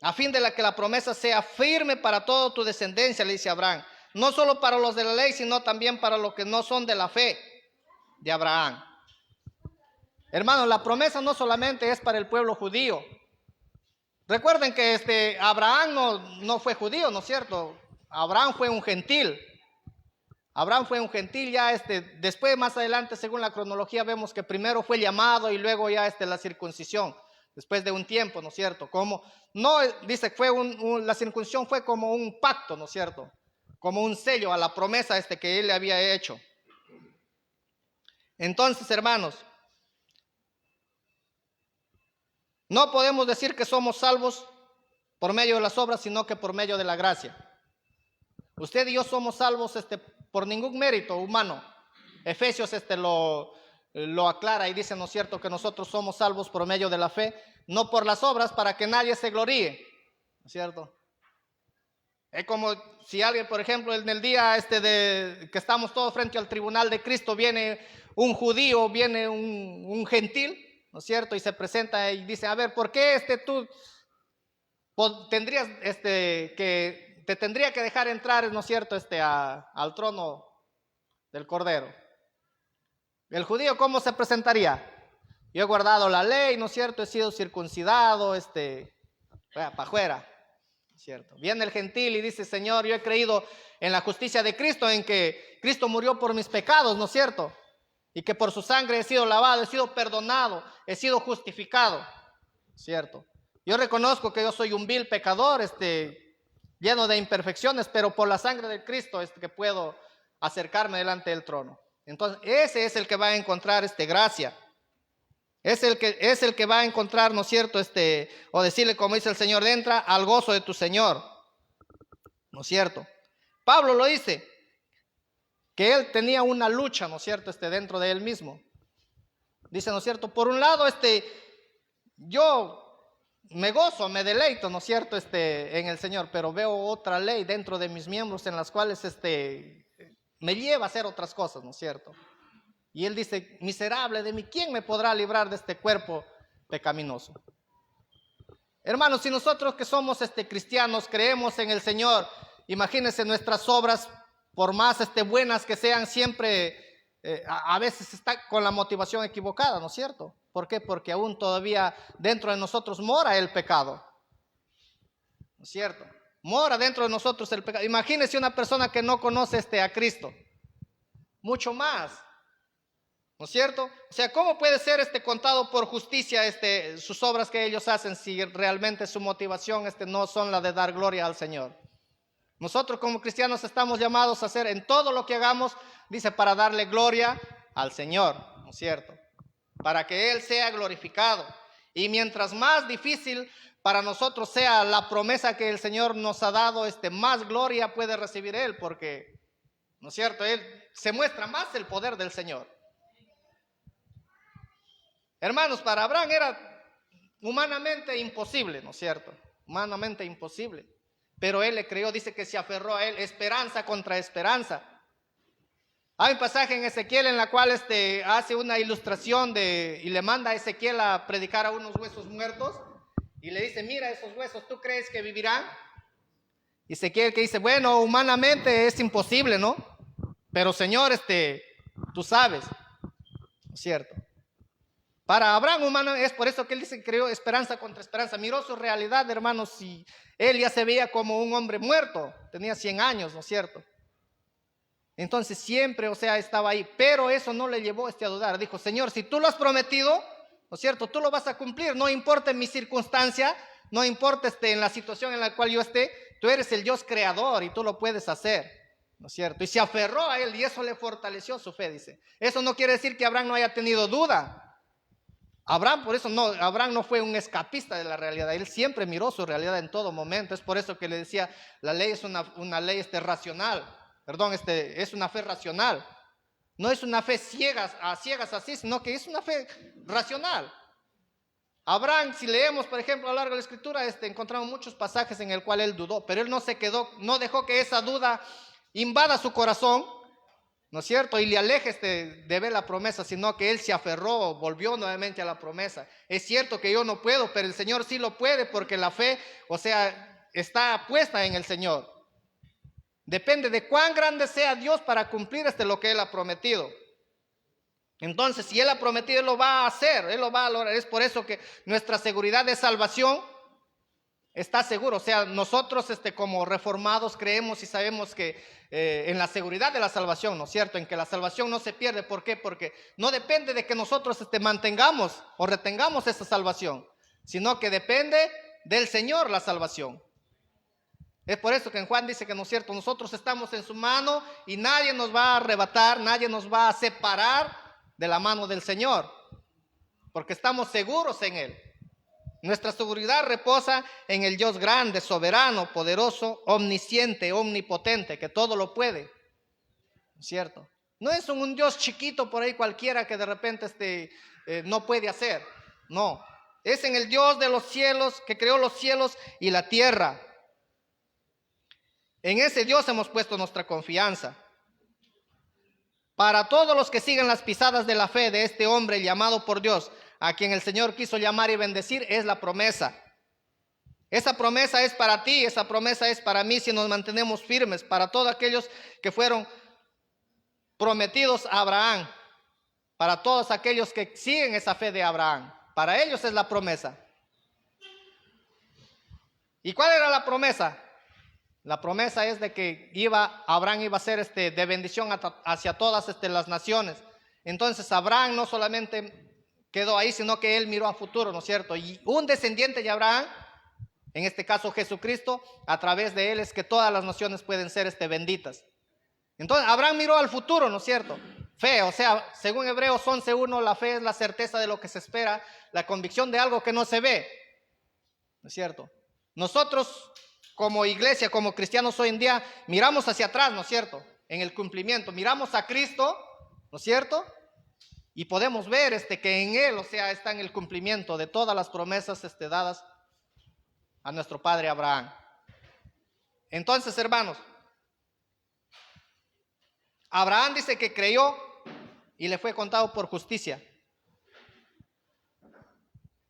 a fin de que la promesa sea firme para toda tu descendencia, le dice Abraham. No solo para los de la ley, sino también para los que no son de la fe de Abraham. Hermanos, la promesa no solamente es para el pueblo judío. Recuerden que Abraham no fue judío, ¿no es cierto? Abraham fue un gentil. Abraham fue un gentil, ya después más adelante, según la cronología, vemos que primero fue llamado y luego ya la circuncisión, después de un tiempo, ¿no es cierto? Como, no, dice, la circuncisión fue como un pacto, ¿no es cierto? Como un sello a la promesa que él le había hecho. Entonces, hermanos, no podemos decir que somos salvos por medio de las obras, sino que por medio de la gracia. Usted y yo somos salvos por ningún mérito humano. Efesios lo aclara y dice, ¿no es cierto?, que nosotros somos salvos por medio de la fe, no por las obras, para que nadie se gloríe, ¿no es cierto? Es como si alguien, por ejemplo, en el día que estamos todos frente al tribunal de Cristo, viene un judío, viene un gentil, ¿no es cierto?, y se presenta y dice, a ver, ¿por qué tú tendrías te tendría que dejar entrar, ¿no es cierto?, al trono del Cordero? El judío, ¿cómo se presentaría? Yo he guardado la ley, ¿no es cierto?, he sido circuncidado, para afuera, ¿no es cierto? Viene el gentil y dice, Señor, yo he creído en la justicia de Cristo, en que Cristo murió por mis pecados, ¿no es cierto?, y que por su sangre he sido lavado, he sido perdonado, he sido justificado, ¿cierto? Yo reconozco que yo soy un vil pecador, lleno de imperfecciones, pero por la sangre de Cristo es que puedo acercarme delante del trono. Entonces, ese es el que va a encontrar gracia. Es el que va a encontrar, ¿no es cierto?, o decirle como dice el Señor, entra al gozo de tu Señor, ¿no es cierto? Pablo lo dice, que él tenía una lucha, ¿no es cierto?, dentro de él mismo. Dice, ¿no es cierto?, por un lado, yo me gozo, me deleito, ¿no es cierto?, en el Señor, pero veo otra ley dentro de mis miembros en las cuales me lleva a hacer otras cosas, ¿no es cierto? Y él dice, miserable de mí, ¿quién me podrá librar de este cuerpo pecaminoso? Hermanos, si nosotros que somos cristianos creemos en el Señor, imagínense nuestras obras, por más buenas que sean, siempre a veces está con la motivación equivocada, ¿no es cierto? ¿Por qué? Porque aún todavía dentro de nosotros mora el pecado, ¿no es cierto? Mora dentro de nosotros el pecado. Imagínense una persona que no conoce a Cristo, mucho más, ¿no es cierto? O sea, ¿cómo puede ser contado por justicia sus obras que ellos hacen si realmente su motivación no son la de dar gloria al Señor? Nosotros como cristianos estamos llamados a hacer en todo lo que hagamos, dice, para darle gloria al Señor, ¿no es cierto? Para que Él sea glorificado. Y mientras más difícil para nosotros sea la promesa que el Señor nos ha dado, más gloria puede recibir Él, porque, ¿no es cierto?, Él se muestra más el poder del Señor. Hermanos, para Abraham era humanamente imposible, ¿no es cierto? Humanamente imposible. Pero él le creyó, dice que se aferró a él, esperanza contra esperanza. Hay un pasaje en Ezequiel en la cual hace una ilustración y le manda a Ezequiel a predicar a unos huesos muertos y le dice, mira esos huesos, ¿tú crees que vivirán? Y Ezequiel que dice, bueno, humanamente es imposible, ¿no? Pero Señor, tú sabes, ¿no es cierto? Para Abraham, humano, es por eso que él dice que creó esperanza contra esperanza. Miró su realidad, hermanos, y él ya se veía como un hombre muerto. Tenía 100 años, ¿no es cierto? Entonces siempre, o sea, estaba ahí. Pero eso no le llevó a dudar. Dijo, Señor, si tú lo has prometido, ¿no es cierto?, tú lo vas a cumplir. No importa en mi circunstancia, no importa en la situación en la cual yo esté, tú eres el Dios creador y tú lo puedes hacer, ¿no es cierto? Y se aferró a él y eso le fortaleció su fe, dice. Eso no quiere decir que Abraham no haya tenido duda. Abraham no fue un escapista de la realidad, él siempre miró su realidad en todo momento. Es por eso que le decía, la ley es una ley racional, es una fe racional. No es una fe ciegas así, sino que es una fe racional. Abraham, si leemos, por ejemplo, a lo largo de la Escritura, encontramos muchos pasajes en el cual él dudó, pero él no dejó que esa duda invada su corazón, ¿no es cierto? Y le alejes de ver la promesa, sino que él se aferró, volvió nuevamente a la promesa. Es cierto que yo no puedo, pero el Señor sí lo puede, porque la fe, o sea, está puesta en el Señor. Depende de cuán grande sea Dios para cumplir lo que Él ha prometido. Entonces, si Él ha prometido, Él lo va a hacer, Él lo va a lograr. Es por eso que nuestra seguridad de salvación está seguro. O sea, nosotros como reformados creemos y sabemos que en la seguridad de la salvación, ¿no es cierto? En que la salvación no se pierde. ¿Por qué? Porque no depende de que nosotros mantengamos o retengamos esa salvación, sino que depende del Señor la salvación. Es por eso que en Juan dice que, ¿no es cierto?, nosotros estamos en su mano y nadie nos va a arrebatar, nadie nos va a separar de la mano del Señor, porque estamos seguros en Él. Nuestra seguridad reposa en el Dios grande, soberano, poderoso, omnisciente, omnipotente, que todo lo puede, ¿no es cierto? No es un Dios chiquito por ahí cualquiera que de repente no puede hacer, no. Es en el Dios de los cielos, que creó los cielos y la tierra. En ese Dios hemos puesto nuestra confianza. Para todos los que siguen las pisadas de la fe de este hombre llamado por Dios, a quien el Señor quiso llamar y bendecir, es la promesa. Esa promesa es para ti, esa promesa es para mí si nos mantenemos firmes, para todos aquellos que fueron prometidos a Abraham, para todos aquellos que siguen esa fe de Abraham. Para ellos es la promesa. ¿Y cuál era la promesa? La promesa es de que Abraham iba a ser de bendición hacia todas las naciones. Entonces Abraham no solamente quedó ahí, sino que él miró a futuro, ¿no es cierto? Y un descendiente de Abraham, en este caso Jesucristo, a través de él es que todas las naciones pueden ser benditas. Entonces Abraham miró al futuro, ¿no es cierto? Fe, o sea, según Hebreos 11:1, la fe es la certeza de lo que se espera, la convicción de algo que no se ve, ¿no es cierto? Nosotros como iglesia, como cristianos hoy en día, miramos hacia atrás, ¿no es cierto? En el cumplimiento, miramos a Cristo, ¿no es cierto? Y podemos ver que en Él, o sea, está en el cumplimiento de todas las promesas dadas a nuestro padre Abraham. Entonces, hermanos, Abraham dice que creyó y le fue contado por justicia.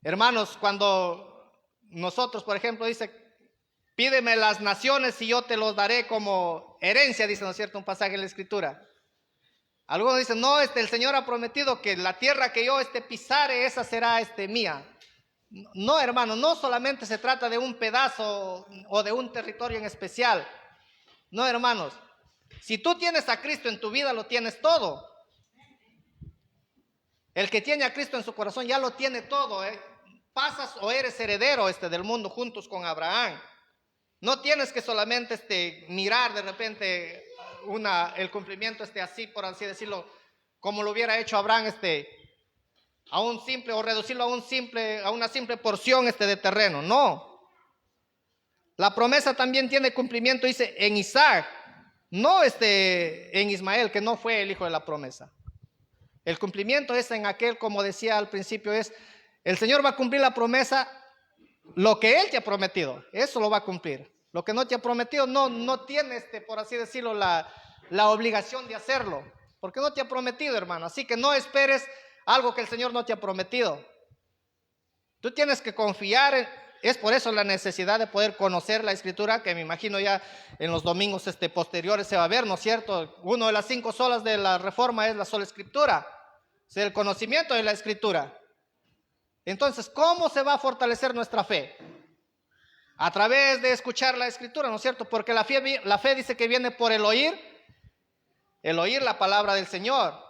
Hermanos, cuando nosotros, por ejemplo, dice, pídeme las naciones y yo te los daré como herencia, dice, ¿no es cierto?, un pasaje en la Escritura. Algunos dicen, no, el Señor ha prometido que la tierra que yo pisare, esa será mía. No, hermano, no solamente se trata de un pedazo o de un territorio en especial. No, hermanos, si tú tienes a Cristo en tu vida, lo tienes todo. El que tiene a Cristo en su corazón ya lo tiene todo. Pasas o eres heredero del mundo juntos con Abraham. No tienes que solamente mirar de repente el cumplimiento así, por así decirlo, como lo hubiera hecho Abraham a un simple, o reducirlo a una simple porción de terreno. No. La promesa también tiene cumplimiento, dice, en Isaac, no en Ismael, que no fue el hijo de la promesa. El cumplimiento es en aquel, como decía al principio, el Señor va a cumplir la promesa. Lo que Él te ha prometido, eso lo va a cumplir. Lo que no te ha prometido, no tienes, por así decirlo, la obligación de hacerlo, porque no te ha prometido, hermano. Así que no esperes algo que el Señor no te ha prometido. Tú tienes que confiar. Es por eso la necesidad de poder conocer la Escritura, que me imagino ya en los domingos posteriores se va a ver, ¿no es cierto? Una de las 5 solas de la Reforma es la sola Escritura, es el conocimiento de la Escritura. Entonces, ¿cómo se va a fortalecer nuestra fe? A través de escuchar la Escritura, ¿no es cierto? Porque la fe dice que viene por el oír la palabra del Señor.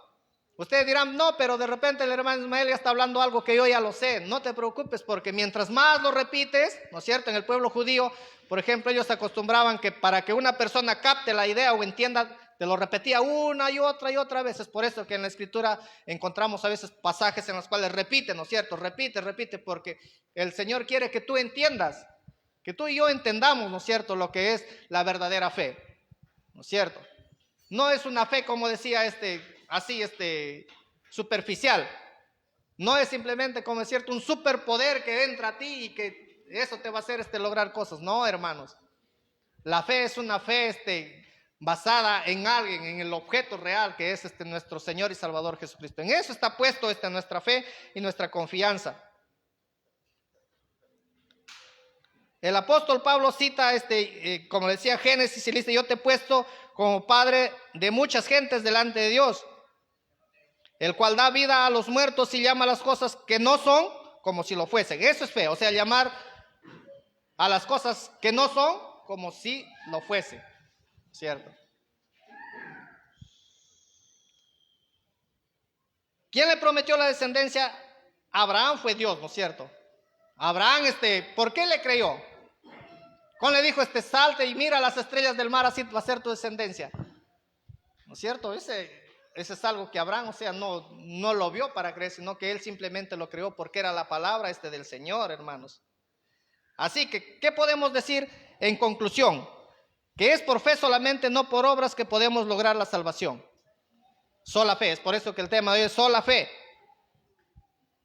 Ustedes dirán, no, pero de repente el hermano Ismael ya está hablando algo que yo ya lo sé. No te preocupes, porque mientras más lo repites, ¿no es cierto? En el pueblo judío, por ejemplo, ellos acostumbraban que para que una persona capte la idea o entienda, te lo repetía una y otra vez. Es por eso que en la Escritura encontramos a veces pasajes en los cuales repite, ¿no es cierto? Repite, porque el Señor quiere que tú entiendas, que tú y yo entendamos, ¿no es cierto?, lo que es la verdadera fe, ¿no es cierto? No es una fe, como decía así superficial. No es simplemente, como es cierto, un superpoder que entra a ti y que eso te va a hacer lograr cosas. No, hermanos. La fe es una fe basada en alguien, en el objeto real que es nuestro Señor y Salvador Jesucristo. En eso está puesto nuestra fe y nuestra confianza. El apóstol Pablo cita, como decía Génesis, y dice: yo te he puesto como padre de muchas gentes delante de Dios, el cual da vida a los muertos y llama a las cosas que no son como si lo fuesen. Eso es fe, o sea, llamar a las cosas que no son como si lo fuesen, ¿cierto? ¿Quién le prometió la descendencia? Abraham fue Dios, ¿no es cierto? Abraham, ¿por qué le creyó? ¿Cómo le dijo, salte y mira las estrellas del mar, así va a ser tu descendencia? ¿No es cierto? Ese es algo que Abraham, o sea, no lo vio para creer, sino que él simplemente lo creó porque era la palabra del Señor, hermanos. Así que, ¿qué podemos decir en conclusión? Que es por fe solamente, no por obras, que podemos lograr la salvación. Sola fe, es por eso que el tema de hoy es sola fe.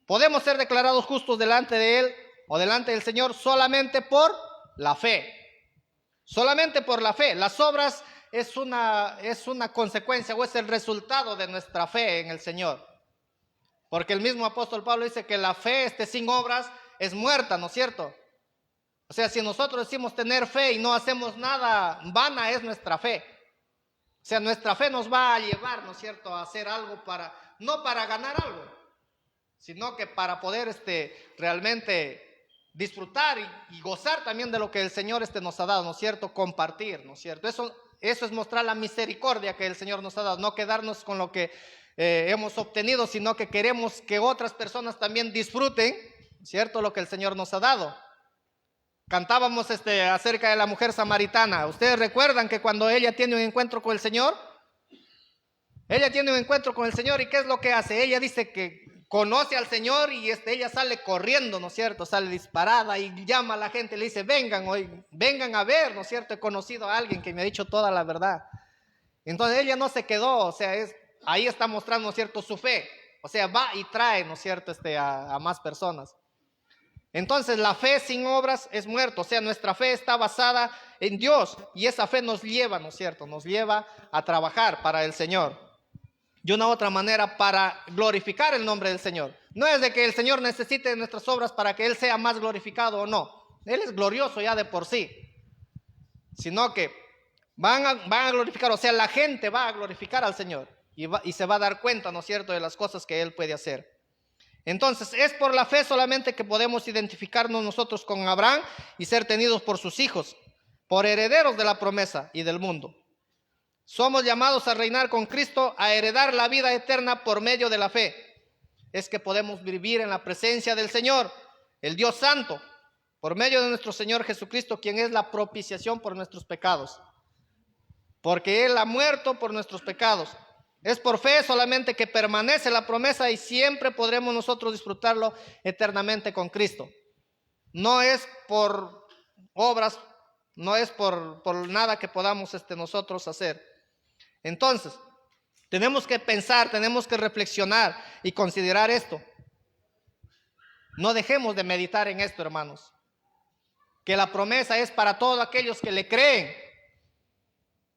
Podemos ser declarados justos delante de Él o delante del Señor solamente por la fe. Solamente por la fe. Las obras es una consecuencia o es el resultado de nuestra fe en el Señor. Porque el mismo apóstol Pablo dice que la fe sin obras es muerta, ¿no es cierto? O sea, si nosotros decimos tener fe y no hacemos nada, vana es nuestra fe. O sea, nuestra fe nos va a llevar, ¿no es cierto?, a hacer algo no para ganar algo, sino que para poder realmente disfrutar y gozar también de lo que el Señor nos ha dado, ¿no es cierto?, compartir, ¿no es cierto? Eso es mostrar la misericordia que el Señor nos ha dado, no quedarnos con lo que hemos obtenido, sino que queremos que otras personas también disfruten, ¿cierto?, lo que el Señor nos ha dado. Cantábamos acerca de la mujer samaritana. ¿Ustedes recuerdan que cuando ella tiene un encuentro con el Señor? Ella tiene un encuentro con el Señor, ¿y qué es lo que hace? Ella dice que conoce al Señor y ella sale corriendo, ¿no es cierto? Sale disparada y llama a la gente, le dice: vengan hoy, vengan a ver, ¿no es cierto? He conocido a alguien que me ha dicho toda la verdad. Entonces ella no se quedó, o sea, ahí está mostrando, ¿no es cierto?, su fe. O sea, va y trae, ¿no es cierto?, a más personas. Entonces la fe sin obras es muerta, o sea, nuestra fe está basada en Dios y esa fe nos lleva, ¿no es cierto?, nos lleva a trabajar para el Señor. De una u otra manera, para glorificar el nombre del Señor. No es de que el Señor necesite de nuestras obras para que Él sea más glorificado o no. Él es glorioso ya de por sí. Sino que van a glorificar, o sea, la gente va a glorificar al Señor y se va a dar cuenta, ¿no es cierto?, de las cosas que Él puede hacer. Entonces, es por la fe solamente que podemos identificarnos nosotros con Abraham y ser tenidos por sus hijos, por herederos de la promesa y del mundo. Somos llamados a reinar con Cristo, a heredar la vida eterna por medio de la fe. Es que podemos vivir en la presencia del Señor, el Dios Santo, por medio de nuestro Señor Jesucristo, quien es la propiciación por nuestros pecados. Porque Él ha muerto por nuestros pecados. Es por fe solamente que permanece la promesa y siempre podremos nosotros disfrutarlo eternamente con Cristo. No es por obras, no es por nada que podamos nosotros hacer. Entonces, tenemos que pensar, tenemos que reflexionar y considerar esto. No dejemos de meditar en esto, hermanos. Que la promesa es para todos aquellos que le creen.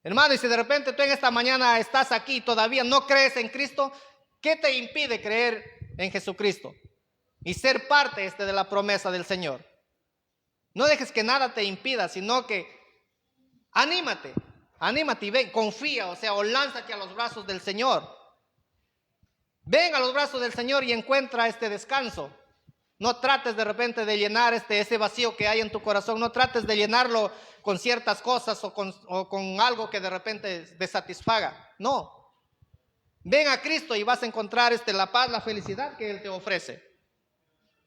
Hermano, y si de repente tú en esta mañana estás aquí y todavía no crees en Cristo, ¿qué te impide creer en Jesucristo y ser parte de la promesa del Señor? No dejes que nada te impida, sino que anímate y ven, confía, o lánzate a los brazos del Señor. Ven a los brazos del Señor y encuentra este descanso. No trates de repente de llenar ese vacío que hay en tu corazón. No trates de llenarlo con ciertas cosas o con algo que de repente te satisfaga. No. Ven a Cristo y vas a encontrar la paz, la felicidad que Él te ofrece.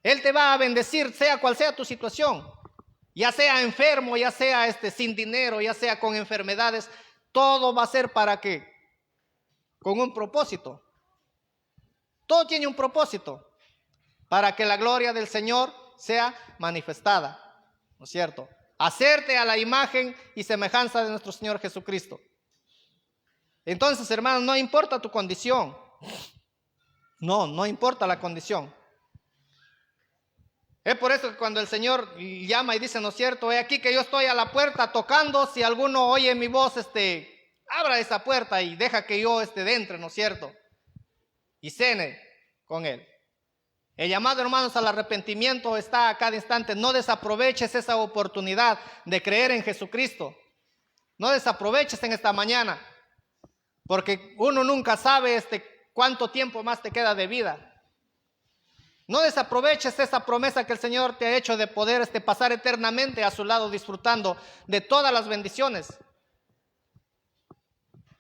Él te va a bendecir, sea cual sea tu situación. Ya sea enfermo, ya sea sin dinero, ya sea con enfermedades. Todo va a ser ¿para qué? Con un propósito. Todo tiene un propósito. Para que la gloria del Señor sea manifestada, ¿no es cierto? Hacerte a la imagen y semejanza de nuestro Señor Jesucristo. Entonces, hermanos, no importa tu condición. No importa la condición. Es por eso que cuando el Señor llama y dice, ¿no es cierto?, he aquí que yo estoy a la puerta tocando, si alguno oye mi voz, abra esa puerta y deja que yo entre, ¿no es cierto? Y cene con Él. El llamado, hermanos, al arrepentimiento está a cada instante. No desaproveches esa oportunidad de creer en Jesucristo. No desaproveches en esta mañana, porque uno nunca sabe cuánto tiempo más te queda de vida. No desaproveches esa promesa que el Señor te ha hecho de poder pasar eternamente a su lado disfrutando de todas las bendiciones.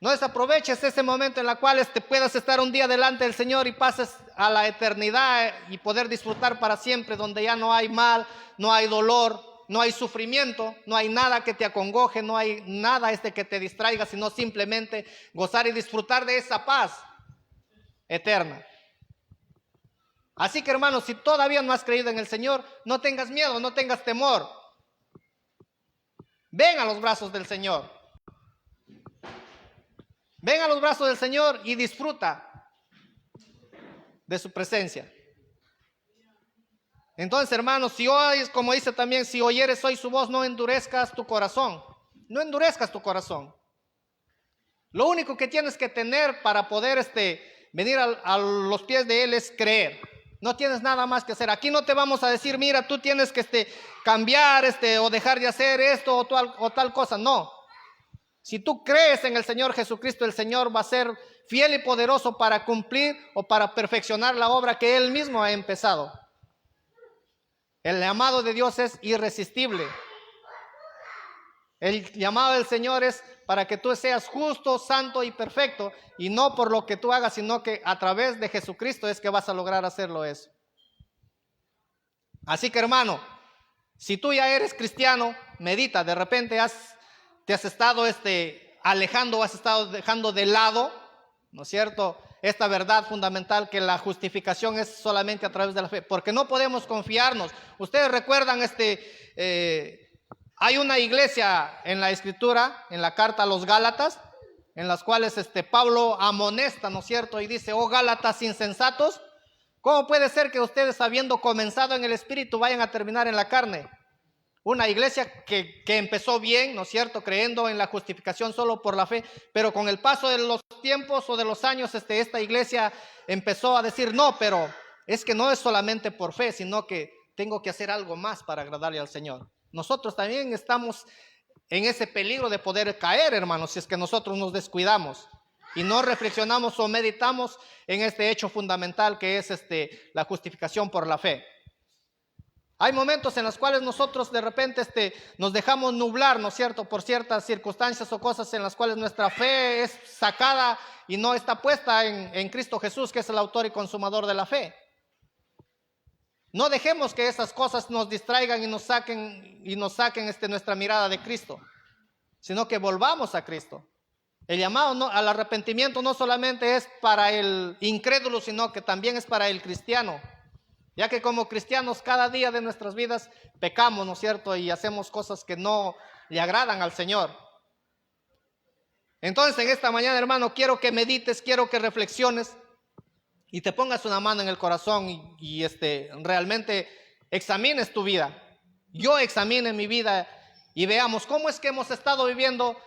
No desaproveches ese momento en el cual puedas estar un día delante del Señor y pases a la eternidad y poder disfrutar para siempre, donde ya no hay mal, no hay dolor, no hay sufrimiento, no hay nada que te acongoje, no hay nada que te distraiga, sino simplemente gozar y disfrutar de esa paz eterna. Así que, hermanos, si todavía no has creído en el Señor, no tengas miedo, no tengas temor. Ven a los brazos del Señor. Ven a los brazos del Señor y disfruta de su presencia. Entonces, hermanos, si oyes, como dice también, si oyeres hoy su voz, no endurezcas tu corazón. No endurezcas tu corazón. Lo único que tienes que tener para poder venir a los pies de Él es creer. No tienes nada más que hacer. Aquí no te vamos a decir, mira, tú tienes que cambiar o dejar de hacer esto o tal cosa. No. Si tú crees en el Señor Jesucristo, el Señor va a ser fiel y poderoso para cumplir o para perfeccionar la obra que Él mismo ha empezado. El llamado de Dios es irresistible. El llamado del Señor es para que tú seas justo, santo y perfecto, y no por lo que tú hagas, sino que a través de Jesucristo es que vas a lograr hacerlo eso. Así que, hermano, si tú ya eres cristiano, medita. De repente te has estado alejando o has estado dejando de lado, ¿no es cierto?, esta verdad fundamental, que la justificación es solamente a través de la fe, porque no podemos confiarnos. Ustedes recuerdan hay una iglesia en la Escritura, en la carta a los Gálatas, en las cuales Pablo amonesta, ¿no es cierto? Y dice, oh Gálatas insensatos, ¿cómo puede ser que ustedes, habiendo comenzado en el Espíritu, vayan a terminar en la carne? Una iglesia que empezó bien, ¿no es cierto?, creyendo en la justificación solo por la fe, pero con el paso de los tiempos o de los años, esta iglesia empezó a decir, no, pero es que no es solamente por fe, sino que tengo que hacer algo más para agradarle al Señor. Nosotros también estamos en ese peligro de poder caer, hermanos, si es que nosotros nos descuidamos y no reflexionamos o meditamos en este hecho fundamental que es la justificación por la fe. Hay momentos en los cuales nosotros de repente nos dejamos nublar, ¿no es cierto?, por ciertas circunstancias o cosas en las cuales nuestra fe es sacada y no está puesta en Cristo Jesús, que es el autor y consumador de la fe. No dejemos que esas cosas nos distraigan y nos saquen nuestra mirada de Cristo, sino que volvamos a Cristo. El llamado al arrepentimiento no solamente es para el incrédulo, sino que también es para el cristiano. Ya que como cristianos cada día de nuestras vidas pecamos, ¿no es cierto? Y hacemos cosas que no le agradan al Señor. Entonces en esta mañana, hermano, quiero que medites, quiero que reflexiones y te pongas una mano en el corazón y realmente examines tu vida. Yo examine mi vida y veamos cómo es que hemos estado viviendo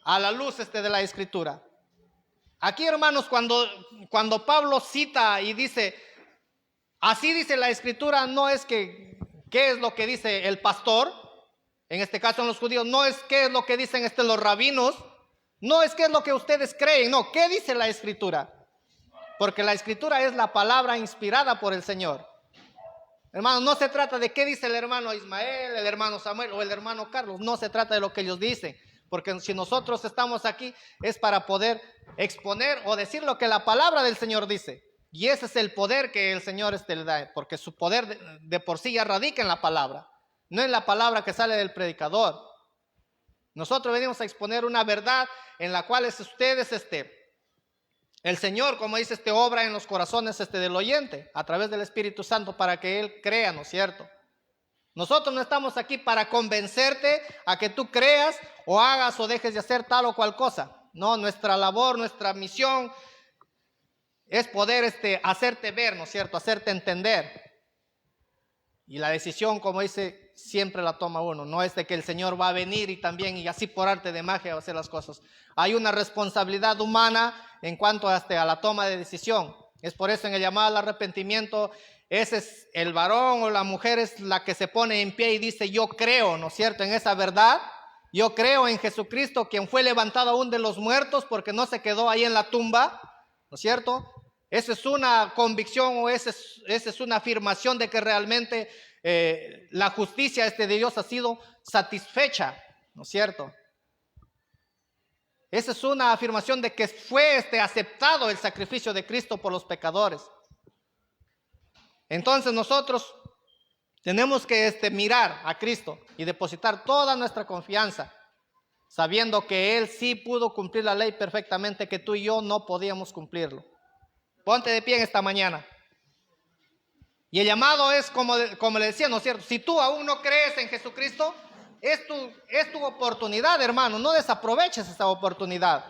a la luz de la Escritura. Aquí, hermanos, cuando Pablo cita y dice, así dice la Escritura, no es qué es lo que dice el pastor, en este caso en los judíos, no es qué es lo que dicen los rabinos, no es qué es lo que ustedes creen, no, ¿qué dice la Escritura? Porque la Escritura es la palabra inspirada por el Señor. Hermanos, no se trata de qué dice el hermano Ismael, el hermano Samuel o el hermano Carlos, no se trata de lo que ellos dicen, porque si nosotros estamos aquí es para poder exponer o decir lo que la palabra del Señor dice. Y ese es el poder que el Señor le da, porque su poder de por sí ya radica en la palabra, no en la palabra que sale del predicador. Nosotros venimos a exponer una verdad en la cual ustedes, el Señor, como dice, obra en los corazones del oyente a través del Espíritu Santo para que Él crea, ¿no es cierto? Nosotros no estamos aquí para convencerte a que tú creas o hagas o dejes de hacer tal o cual cosa. No, nuestra labor, nuestra misión es poder hacerte ver, ¿no es cierto? Hacerte entender. Y la decisión, como dice, siempre la toma uno. No es de que el Señor va a venir y también y así por arte de magia va a hacer las cosas. Hay una responsabilidad humana en cuanto a la toma de decisión. Es por eso en el llamado al arrepentimiento, ese es el varón o la mujer es la que se pone en pie y dice: yo creo, ¿no es cierto?, en esa verdad. Yo creo en Jesucristo, quien fue levantado aún de los muertos, porque no se quedó ahí en la tumba, ¿no es cierto? Esa es una convicción o esa es una afirmación de que realmente la justicia de Dios ha sido satisfecha, ¿no es cierto? Esa es una afirmación de que fue aceptado el sacrificio de Cristo por los pecadores. Entonces nosotros tenemos que mirar a Cristo y depositar toda nuestra confianza, sabiendo que Él sí pudo cumplir la ley perfectamente, que tú y yo no podíamos cumplirlo. Ponte de pie en esta mañana. Y el llamado es como le decía, ¿no es cierto? Si tú aún no crees en Jesucristo, es tu oportunidad, hermano. No desaproveches esta oportunidad.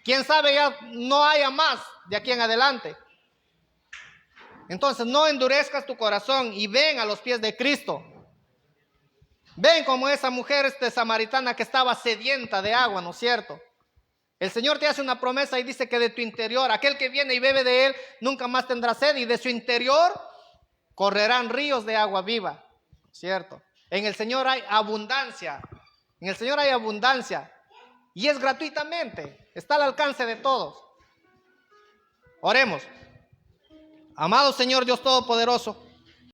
Quién sabe, ya no haya más de aquí en adelante. Entonces no endurezcas tu corazón y ven a los pies de Cristo. Ven como esa mujer samaritana que estaba sedienta de agua, ¿no es cierto? El Señor te hace una promesa y dice que de tu interior, aquel que viene y bebe de Él, nunca más tendrá sed, y de su interior correrán ríos de agua viva, ¿cierto? En el Señor hay abundancia, en el Señor hay abundancia, y es gratuitamente, está al alcance de todos. Oremos. Amado Señor Dios Todopoderoso,